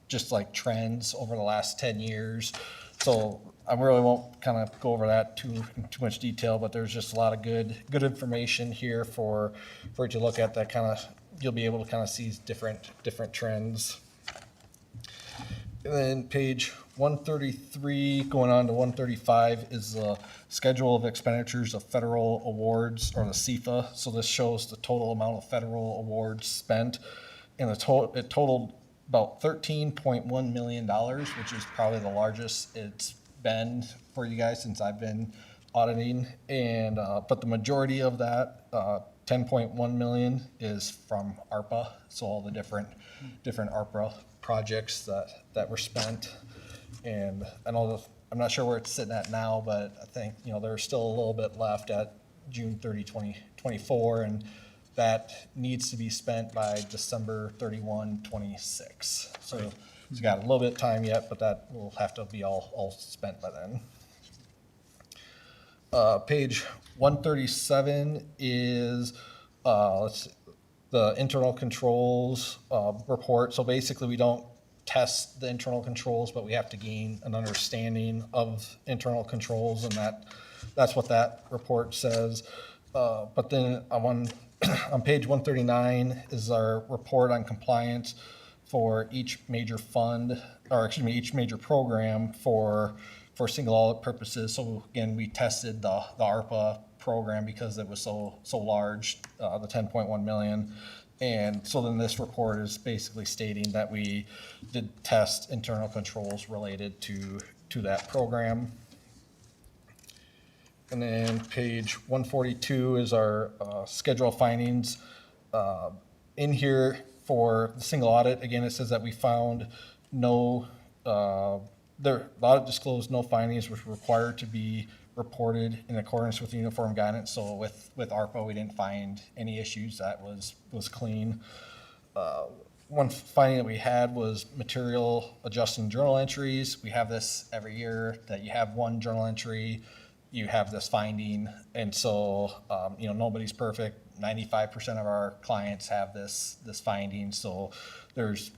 just like trends over the last 10 years. So I really won't kind of go over that too much detail, but there's just a lot of good information here for you to look at that kind of, you'll be able to kind of see different trends. And then page 133 going on to 135 is the schedule of expenditures of federal awards, or the CFA. So this shows the total amount of federal awards spent, and it totaled about $13.1 million, which is probably the largest it's been for you guys since I've been auditing. And but the majority of that, 10.1 million, is from ARPA. So all the different ARPA projects that were spent. And I know I'm not sure where it's sitting at now, but I think, there's still a little bit left at June 30, 2024, and that needs to be spent by December 31, 26. So it's got a little bit of time yet, but that will have to be all spent by then. Page 137 is the internal controls report. So basically, we don't test the internal controls, but we have to gain an understanding of internal controls, and that's what that report says. But then on page 139 is our report on compliance for each major fund, or excuse me, each major program for single audit purposes. So again, we tested the ARPA program because it was so large, the 10.1 million. And so then this report is basically stating that we did test internal controls related to that program. And then page 142 is our schedule of findings. In here for the single audit, again, it says that we found the audit disclosed no findings which were required to be reported in accordance with uniform guidance. So with ARPA, we didn't find any issues. That was clean. One finding that we had was material adjusting journal entries. We have this every year, that you have one journal entry, you have this finding. And so, nobody's perfect. 95% of our clients have this finding. So there's,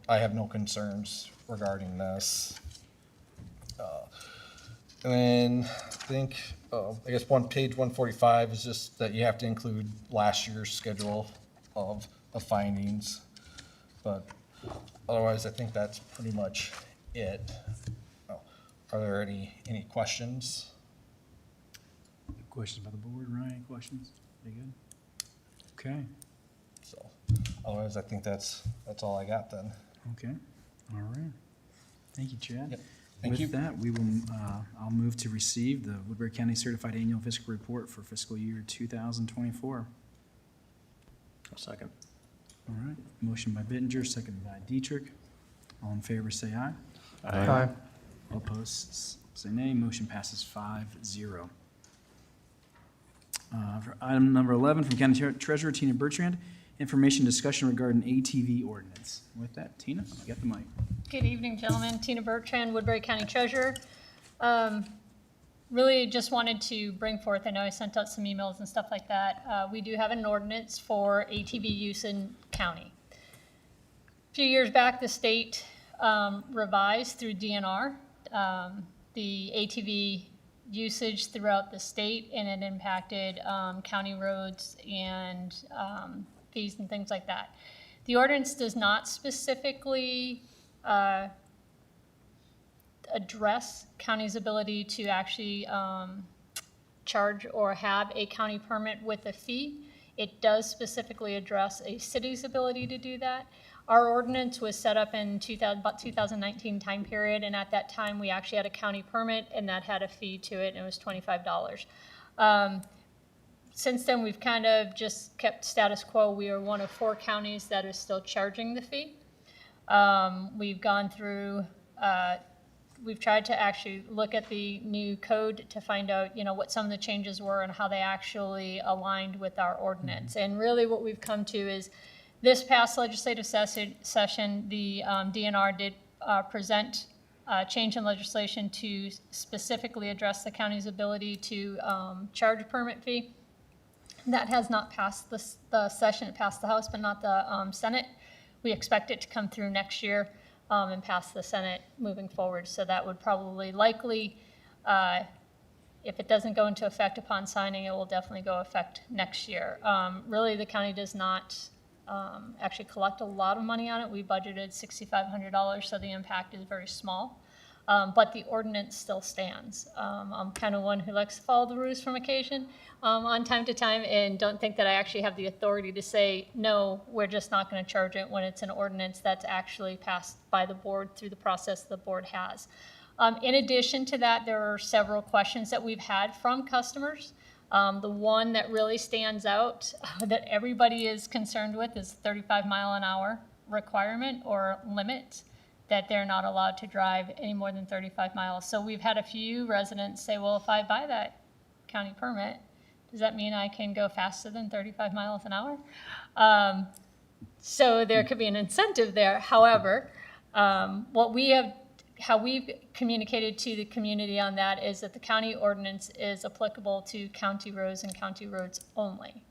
I have no concerns regarding this. And then I think, I guess page 145 is just that you have to include last year's schedule of findings. But otherwise, I think that's pretty much it. Are there any questions? Questions by the board? Ryan, any questions? Very good. Okay. So otherwise, I think that's all I got then. Okay. All right. Thank you, Chad. Yep. Thank you. With that, we will, I'll move to receive the Woodbury County Certified Annual Fiscal Report for fiscal year 2024. A second. All right. Motion by Bittinger, seconded by Dietrich. All in favor, say aye. Aye. All opposed, say nay. Motion passes 5-0. For item number 11 from County Treasurer Tina Bertrand, information discussion regarding ATV ordinance. With that, Tina, you got the mic. Good evening, gentlemen. Tina Bertrand, Woodbury County Treasurer. Really just wanted to bring forth, I know I sent out some emails and stuff like that. We do have an ordinance for ATV use in county. A few years back, the state revised through DNR the ATV usage throughout the state, and it impacted county roads and fees and things like that. The ordinance does not specifically address county's ability to actually charge or have a county permit with a fee. It does specifically address a city's ability to do that. Our ordinance was set up in about 2019 time period, and at that time we actually had a county permit, and that had a fee to it, and it was $25. Since then, we've kind of just kept status quo. We are one of 4 counties that is still charging the fee. We've gone through, we've tried to actually look at the new code to find out, what some of the changes were and how they actually aligned with our ordinance. And really what we've come to is this past legislative session, the DNR did present change in legislation to specifically address the county's ability to charge a permit fee. That has not passed the session. It passed the House, but not the Senate. We expect it to come through next year and pass the Senate moving forward. So that would probably likely, if it doesn't go into effect upon signing, it will definitely go effect next year. Really, the county does not actually collect a lot of money on it. We budgeted $6,500, so the impact is very small. But the ordinance still stands. I'm kind of one who likes to follow the rules from occasion on time to time, and don't think that I actually have the authority to say, no, we're just not going to charge it when it's an ordinance that's actually passed by the board through the process the board has. In addition to that, there are several questions that we've had from customers. The one that really stands out that everybody is concerned with is 35-mile-an-hour requirement or limit, that they're not allowed to drive any more than 35 miles. So we've had a few residents say, well, if I buy that county permit, does that mean I can go faster than 35 miles an hour? So there could be an incentive there. However, how we've communicated to the community on that is that the county ordinance is applicable to county roads and county roads only.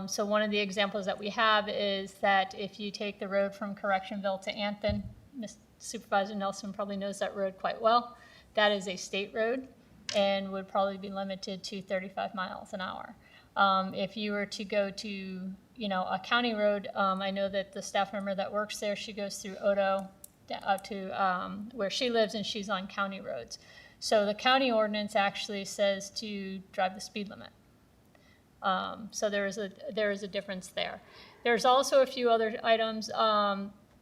So one of the examples that we have is that if you take the road from Correctionville to Anthon, Supervisor Nelson probably knows that road quite well. That is a state road and would probably be limited to 35 miles an hour. If you were to go to, a county road, I know that the staff member that works there, she goes through Odo to where she lives, and she's on county roads. So the county ordinance actually says to drive the speed limit. So there is a difference there. There's also a few other items.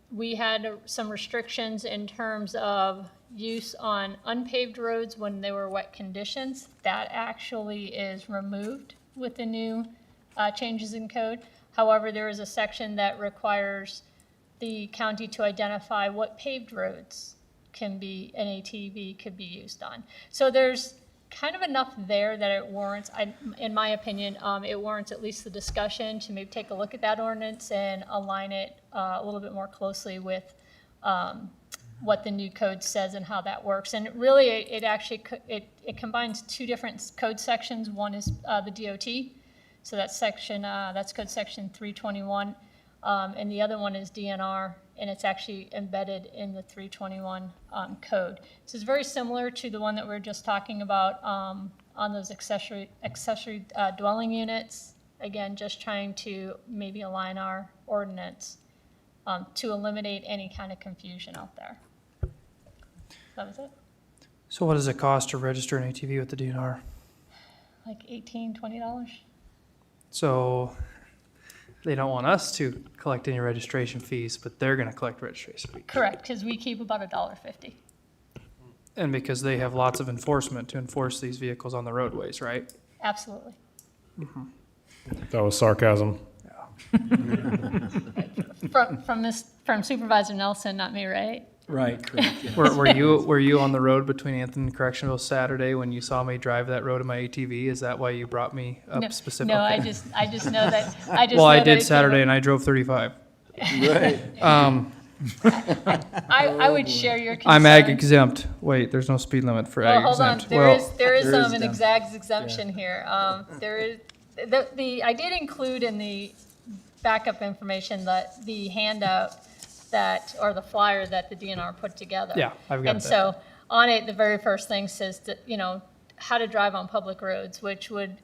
We had some restrictions in terms of use on unpaved roads when they were wet conditions. That actually is removed with the new changes in code. However, there is a section that requires the county to identify what paved roads an ATV could be used on. So there's kind of enough there that it warrants, in my opinion, it warrants at least the discussion to maybe take a look at that ordinance and align it a little bit more closely with what the new code says and how that works. And really, it combines 2 different code sections. One is the DOT, so that's code section 321, and the other one is DNR, and it's actually embedded in the 321 code. So it's very similar to the one that we were just talking about on those accessory dwelling units. Again, just trying to maybe align our ordinance to eliminate any kind of confusion out there. That was it. So what does it cost to register an ATV with the DNR? Like $18, $20. So they don't want us to collect any registration fees, but they're going to collect registration fees. Correct, because we keep about $1.50. And because they have lots of enforcement to enforce these vehicles on the roadways, right? Absolutely. That was sarcasm. From Supervisor Nelson, not me, right? Right, correct. yeah. Were you on the road between Anthony and Correctionville Saturday when you saw me drive that road in my ATV? Is that why you brought me up No, specifically? no, I just know that, I just Well, know I that did it Saturday came and I drove 35. Right. I would share your concern. I'm ag exempt. Wait, there's no speed limit for Well, ag hold on, exempt. there Well, is there is an them. exemption here. There is, I did include in the backup information that the handout or the flyer that the DNR put together. Yeah, I've got And that. so on it, the very first thing says that, how to drive on public roads, which would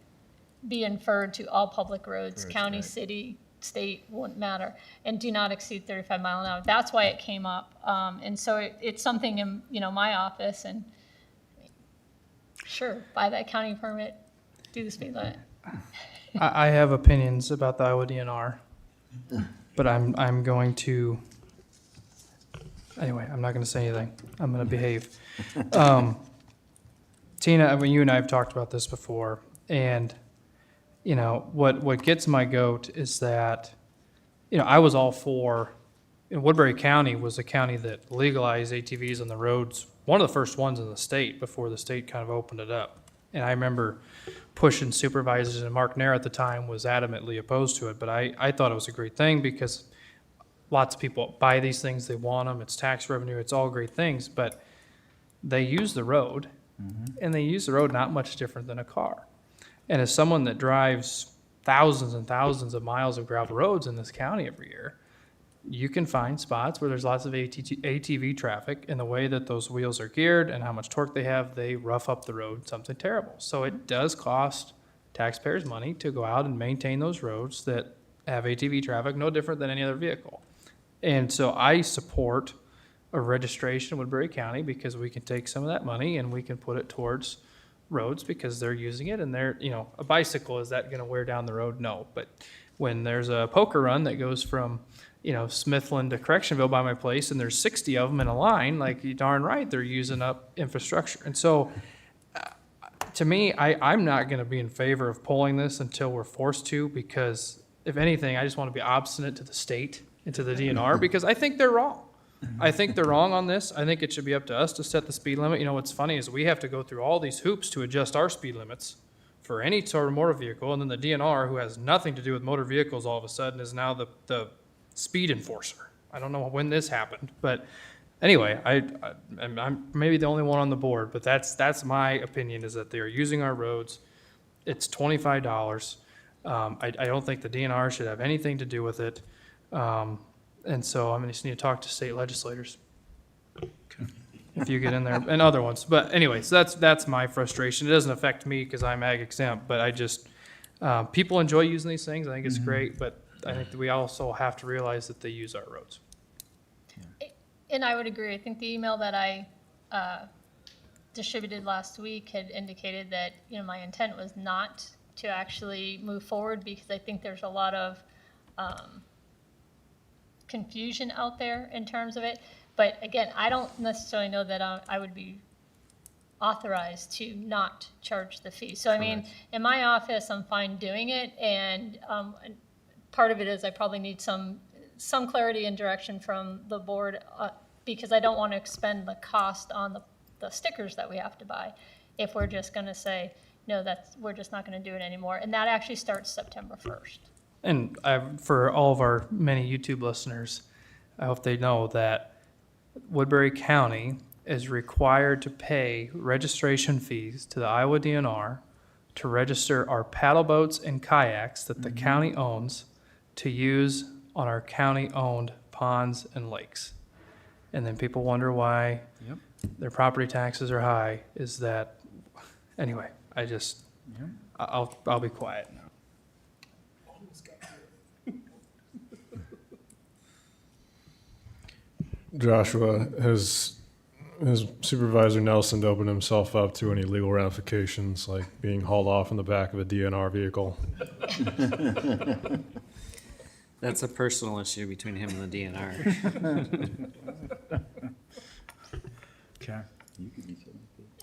be inferred to all public roads, county, city, state, wouldn't matter, and do not exceed 35 mile an hour. That's why it came up. And so it's something in, my office, and sure, buy that county permit, do the speed limit. I have opinions about the Iowa DNR, but I'm going to, anyway, I'm not going to say anything. I'm going to behave. Tina, I mean, you and I have talked about this before, and, what gets my goat is that, I was all for, Woodbury County was a county that legalized ATVs on the roads, one of the first ones in the state before the state kind of opened it up. And I remember pushing supervisors, and Mark Nair at the time was adamantly opposed to it, but I thought it was a great thing because lots of people buy these things, they want them, it's tax revenue, it's all great things, but they use the road, and they use the road not much different than a car. And as someone that drives thousands and thousands of miles of gravel roads in this county every year, you can find spots where there's lots of ATV traffic, and the way that those wheels are geared and how much torque they have, they rough up the road something terrible. So it does cost taxpayers money to go out and maintain those roads that have ATV traffic, no different than any other vehicle. And so I support a registration in Woodbury County because we can take some of that money and we can put it towards roads because they're using it, and they're, a bicycle, is that gonna wear down the road? No. But when there's a poker run that goes from, Smithland to Correctionville by my place, and there's 60 of them in a line, like, you darn right, they're using up infrastructure. And so, to me, I'm not gonna be in favor of pulling this until we're forced to, because if anything, I just wanna be obstinate to the state and to the DNR, because I think they're wrong. I think they're wrong on this. I think it should be up to us to set the speed limit. What's funny is we have to go through all these hoops to adjust our speed limits for any sort of motor vehicle, and then the DNR, who has nothing to do with motor vehicles, all of a sudden is now the speed enforcer. I don't know when this happened, but anyway, I'm maybe the only one on the board, but that's my opinion, is that they are using our roads. It's $25. I don't think the DNR should have anything to do with it. And so I'm gonna just need to talk to state legislators. If you get in there, and other ones. But anyway, so that's my frustration. It doesn't affect me because I'm ag exempt, but I just, people enjoy using these things. I think it's great, but I think that we also have to realize that they use our roads. And I would agree. I think the email that I distributed last week had indicated that, my intent was not to actually move forward, because I think there's a lot of confusion out there in terms of it. But again, I don't necessarily know that I would be authorized to not charge the fee. So I mean, in my office, I'm fine doing it, and part of it is I probably need some clarity and direction from the board, because I don't want to expend the cost on the stickers that we have to buy if we're just going to say, no, we're just not going to do it anymore. And that actually starts September 1st. And for all of our many YouTube listeners, I hope they know that Woodbury County is required to pay registration fees to the Iowa DNR to register our paddle boats and kayaks that the county owns to use on our county-owned ponds and lakes. And then people wonder why their property taxes are high, is that, anyway, I'll be quiet now. Joshua, has Supervisor Nelson opened himself up to any legal ramifications, like being hauled off in the back of a DNR vehicle? That's a personal issue between him and the DNR. Okay.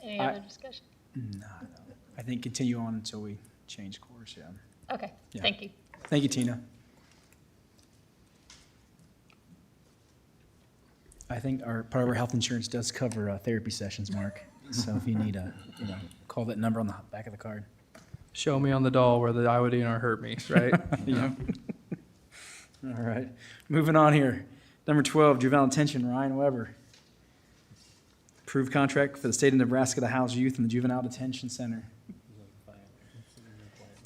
Any other discussion? No. I think continue on until we change course, Okay, Yeah. thank you. Thank you, Tina. I think part of our health insurance does cover therapy sessions, Mark. So if you need call that number on the back of the card. Show me on the doll where the Iowa DNR hurt me, right? Yeah. All right. Moving on here. Number 12, juvenile detention, Ryan Weber. Approved contract for the state of Nebraska to house youth in the juvenile detention center.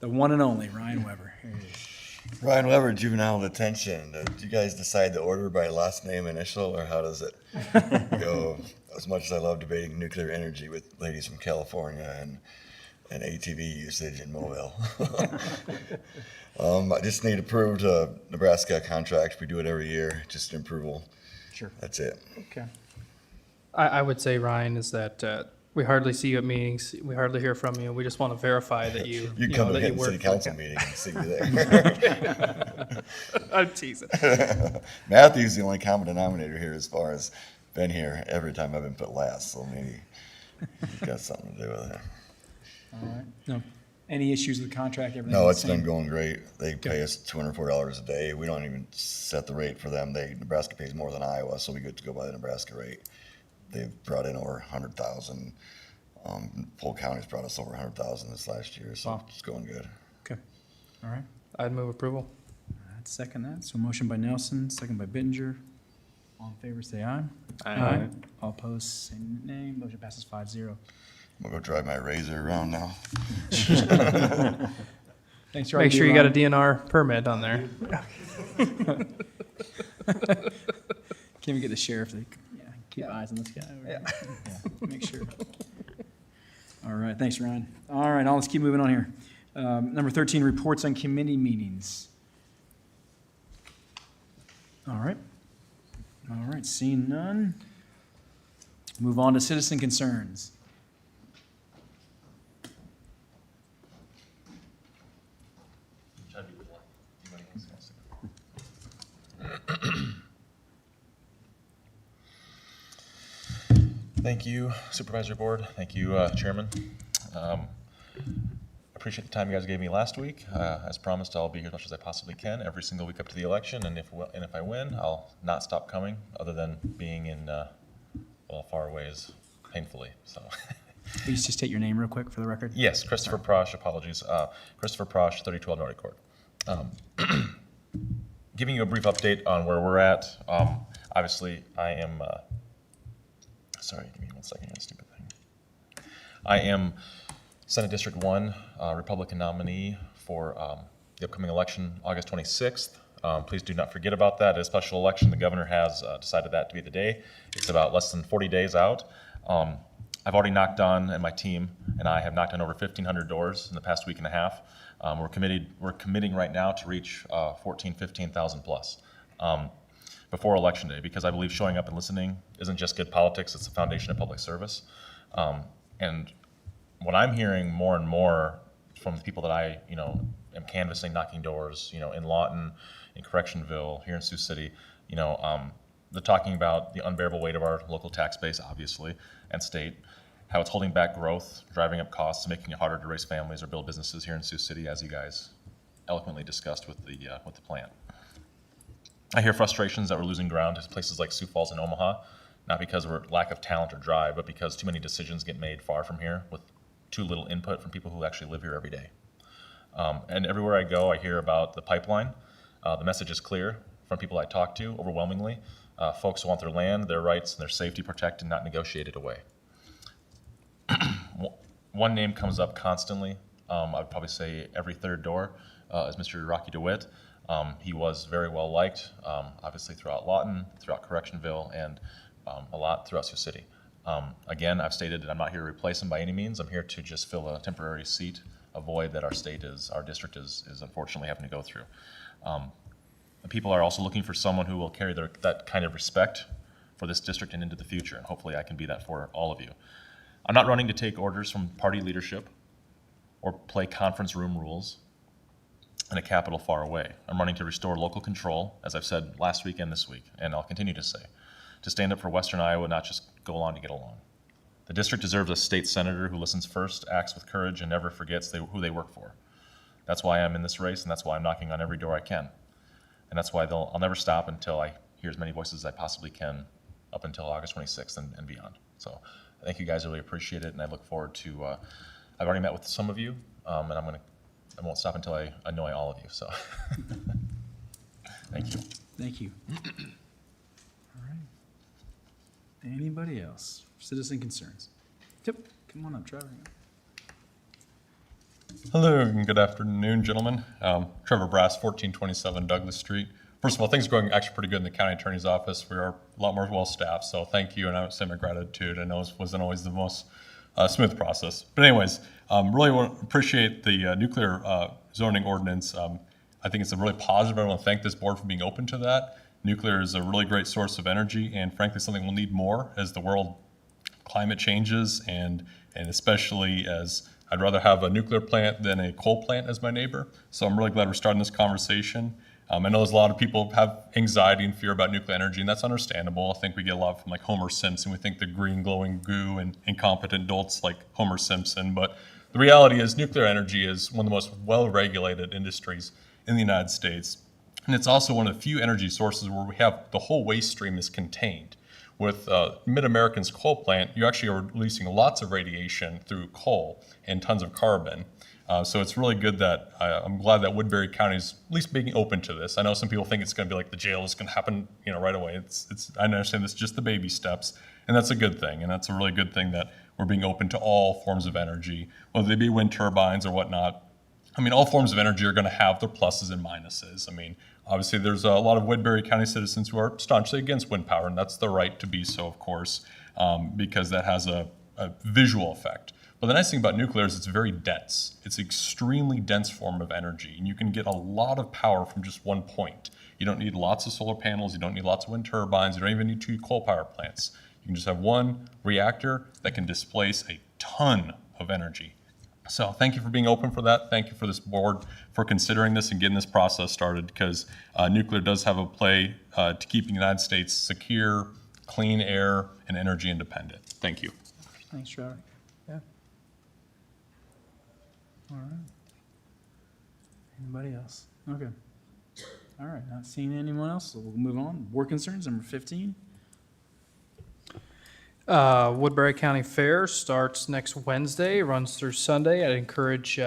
The one and only Ryan Weber. Here it is. Ryan Weber, juvenile detention. Did you guys decide the order by last name initial, or how does it go? As much as I love debating nuclear energy with ladies from California and ATV usage in Mobile. I just need approved Nebraska contract. We do it every year, just an approval. Sure. That's it. Okay. I would say, Ryan, is that we hardly see you at meetings. We hardly hear from you. We just want to verify that you come know, to that the you city work. council meeting and see me there. I'm teasing. Matthew's the only common denominator here as far as been here every time I've been put last, so maybe he's got something to do with it. All right. No. Any issues with the contract? Everything No, the it's same? been going great. They pay us $204 a day. We don't even set the rate for them. Nebraska pays more than Iowa, so we get to go by the Nebraska rate. They've brought in over 100,000. Polk County's brought us over 100,000 this last year, so Wow. it's going good. Okay. All right. I'd move approval. I'd second that. So motion by Nelson, second by Bittinger. All in favor, say aye. Aye. All opposed, say nay. Motion passes 5-0. I'm gonna go drive my Razor around now. Thanks for Make sure you got a DNR. DNR permit on there. Can we get the sheriff to keep eyes on this guy over here? Yeah, make sure. All right, thanks, Ryan. All right, now let's keep moving on here. Number 13, reports on committee meetings. All right. All right, seeing none. Move on to citizen concerns. Thank you, Supervisor Board. Thank you, Chairman. Appreciate the time you guys gave me last week. As promised, I'll be here as much as I possibly can every single week up to the election, and if I win, I'll not stop coming, other tthan being in far ways, painfully. So. Please just state your name real quick for the record. Yes, Christopher Prosh. Apologies, Christopher Prosh, 3212 Nordic Court. Giving you a brief update on where we're at. Obviously, I am. Sorry, give me 1 second here, stupid thing. I am Senate District 1 Republican nominee for the upcoming election, August 26th. Please do not forget about that. It's a special election. The governor has decided that to be the day. It's about less than 40 days out. I've already knocked on, and my team and I have knocked on over 1,500 doors in the past week and a half. We're committing right now to reach 15,000 plus. Before Election Day, because I believe showing up and listening isn't just good politics, it's the foundation of public service. And what I'm hearing more and more from the people that I, am canvassing, knocking doors, in Lawton, in Correctionville, here in Sioux City, they're talking about the unbearable weight of our local tax base, obviously, and state, how it's holding back growth, driving up costs, making it harder to raise families or build businesses here in Sioux City, as you guys eloquently discussed with the plan. I hear frustrations that we're losing ground to places like Sioux Falls and Omaha, not because of lack of talent or drive, but because too many decisions get made far from here with too little input from people who actually live here every day. And everywhere I go, I hear about the pipeline. The message is clear from people I talk to, overwhelmingly. Folks want their land, their rights, and their safety protected, not negotiated away. One name comes up constantly. I would probably say every third door is Mr. Rocky DeWitt. He was very well liked, obviously throughout Lawton, throughout Correctionville, and a lot throughout Sioux City. Again, I've stated that I'm not here to replace him by any means. I'm here to just fill a temporary seat, a void that our district is unfortunately having to go through. And people are also looking for someone who will carry that kind of respect for this district and into the future, and hopefully I can be that for all of you. I'm not running to take orders from party leadership or play conference room rules in a capital far away. I'm running to restore local control, as I've said last week and this week, and I'll continue to say, to stand up for Western Iowa, not just go along to get along. The district deserves a state senator who listens first, acts with courage, and never forgets who they work for. That's why I'm in this race, and that's why I'm knocking on every door I can. And that's why I'll never stop until I hear as many voices as I possibly can up until August 26th and beyond. So thank you guys, I really appreciate it, and I look forward to, I've already met with some of you, and I won't stop until I annoy all of you, so. Thank you. Thank you. All right. Anybody else? Citizen concerns? Yep, come on up, Trevor. Hello and good afternoon, gentlemen. Trevor Brass, 1427 Douglas Street. First of all, things are going actually pretty good in the county attorney's office. We are a lot more well-staffed, so thank you, and I would say my gratitude. I know it wasn't always the most smooth process. But anyways, really want to appreciate the nuclear zoning ordinance. I think it's a really positive. I want to thank this board for being open to that. Nuclear is a really great source of energy, and frankly, something we'll need more as the world climate changes, and especially as I'd rather have a nuclear plant than a coal plant as my neighbor. So I'm really glad we're starting this conversation. I know there's a lot of people have anxiety and fear about nuclear energy, and that's understandable. I think we get a lot from like Homer Simpson. We think the green glowing goo and incompetent adults like Homer Simpson. But the reality is nuclear energy is one of the most well-regulated industries in the United States. And it's also one of the few energy sources where we have the whole waste stream is contained. With Mid-American's coal plant, you actually are releasing lots of radiation through coal and tons of carbon. So it's really good that I'm glad that Woodbury County is at least being open to this. I know some people think it's going to be like the jail is going to happen, right away. I understand it's just the baby steps, and that's a good thing. And that's a really good thing that we're being open to all forms of energy, whether they be wind turbines or whatnot. I mean, all forms of energy are going to have their pluses and minuses. I mean, obviously, there's a lot of Woodbury County citizens who are staunchly against wind power, and that's their right to be so, of course, because that has a visual effect. But the nice thing about nuclear is it's very dense. It's an extremely dense form of energy, and you can get a lot of power from just one point. You don't need lots of solar panels. You don't need lots of wind turbines. You don't even need 2 coal power plants. You can just have one reactor that can displace a ton of energy. So thank you for being open for that. Thank you for this board for considering this and getting this process started, because nuclear does have a play to keeping the United States secure, clean air, and energy independent. Thank you. Thanks, Trevor. Yeah. All right. Anybody else? Okay. All right, not seeing anyone else, so we'll move on. Board concerns, number 15. Woodbury County Fair starts next Wednesday, runs through Sunday. I'd encourage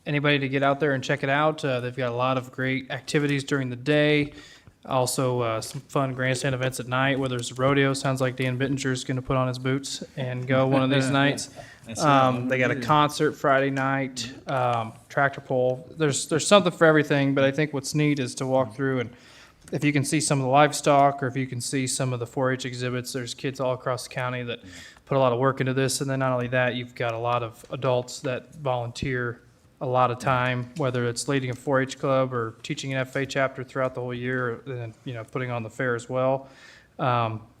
anybody to get out there and check it out. They've got a lot of great activities during the day. Also, some fun grandstand events at night, where there's a rodeo. Sounds like Dan Bittinger's going to put on his boots and go one of these nights. They got a concert Friday night, tractor pull. There's something for everything, but I think what's neat is to walk through, and if you can see some of the livestock, or if you can see some of the 4-H exhibits, there's kids all across the county that put a lot of work into this. And then not only that, you've got a lot of adults that volunteer a lot of time, whether it's leading a 4-H club or teaching an FA chapter throughout the whole year, and putting on the fair as well.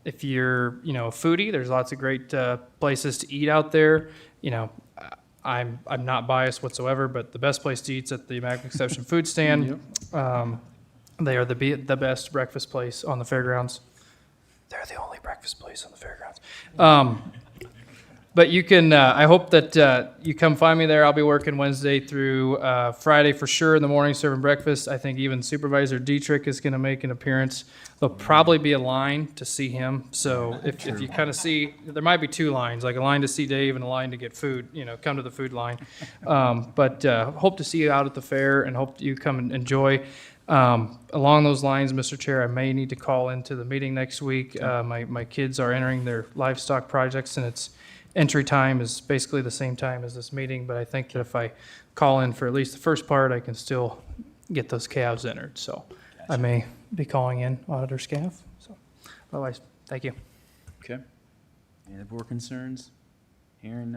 If you're a foodie, there's lots of great places to eat out there. I'm not biased whatsoever, but the best place to eat is at the Immaculate Conception Food Stand. They are the best breakfast place on the fairgrounds. They're the only breakfast place on the fairgrounds. But you can, I hope that you come find me there. I'll be working Wednesday through Friday for sure in the morning serving breakfast. I think even Supervisor Dietrich is going to make an appearance. There'll probably be a line to see him. So if you kind of see, there might be 2 lines, like a line to see Dave and a line to get food, come to the food line. But hope to see you out at the fair, and hope you come and enjoy. Along those lines, Mr. Chair, I may need to call into the meeting next week. My kids are entering their livestock projects, and its entry time is basically the same time as this meeting, but I think that if I call in for at least the first part, I can still get those calves entered. So I may be calling in auditor's calf. So otherwise, thank you. Okay. Any board concerns? Hearing none.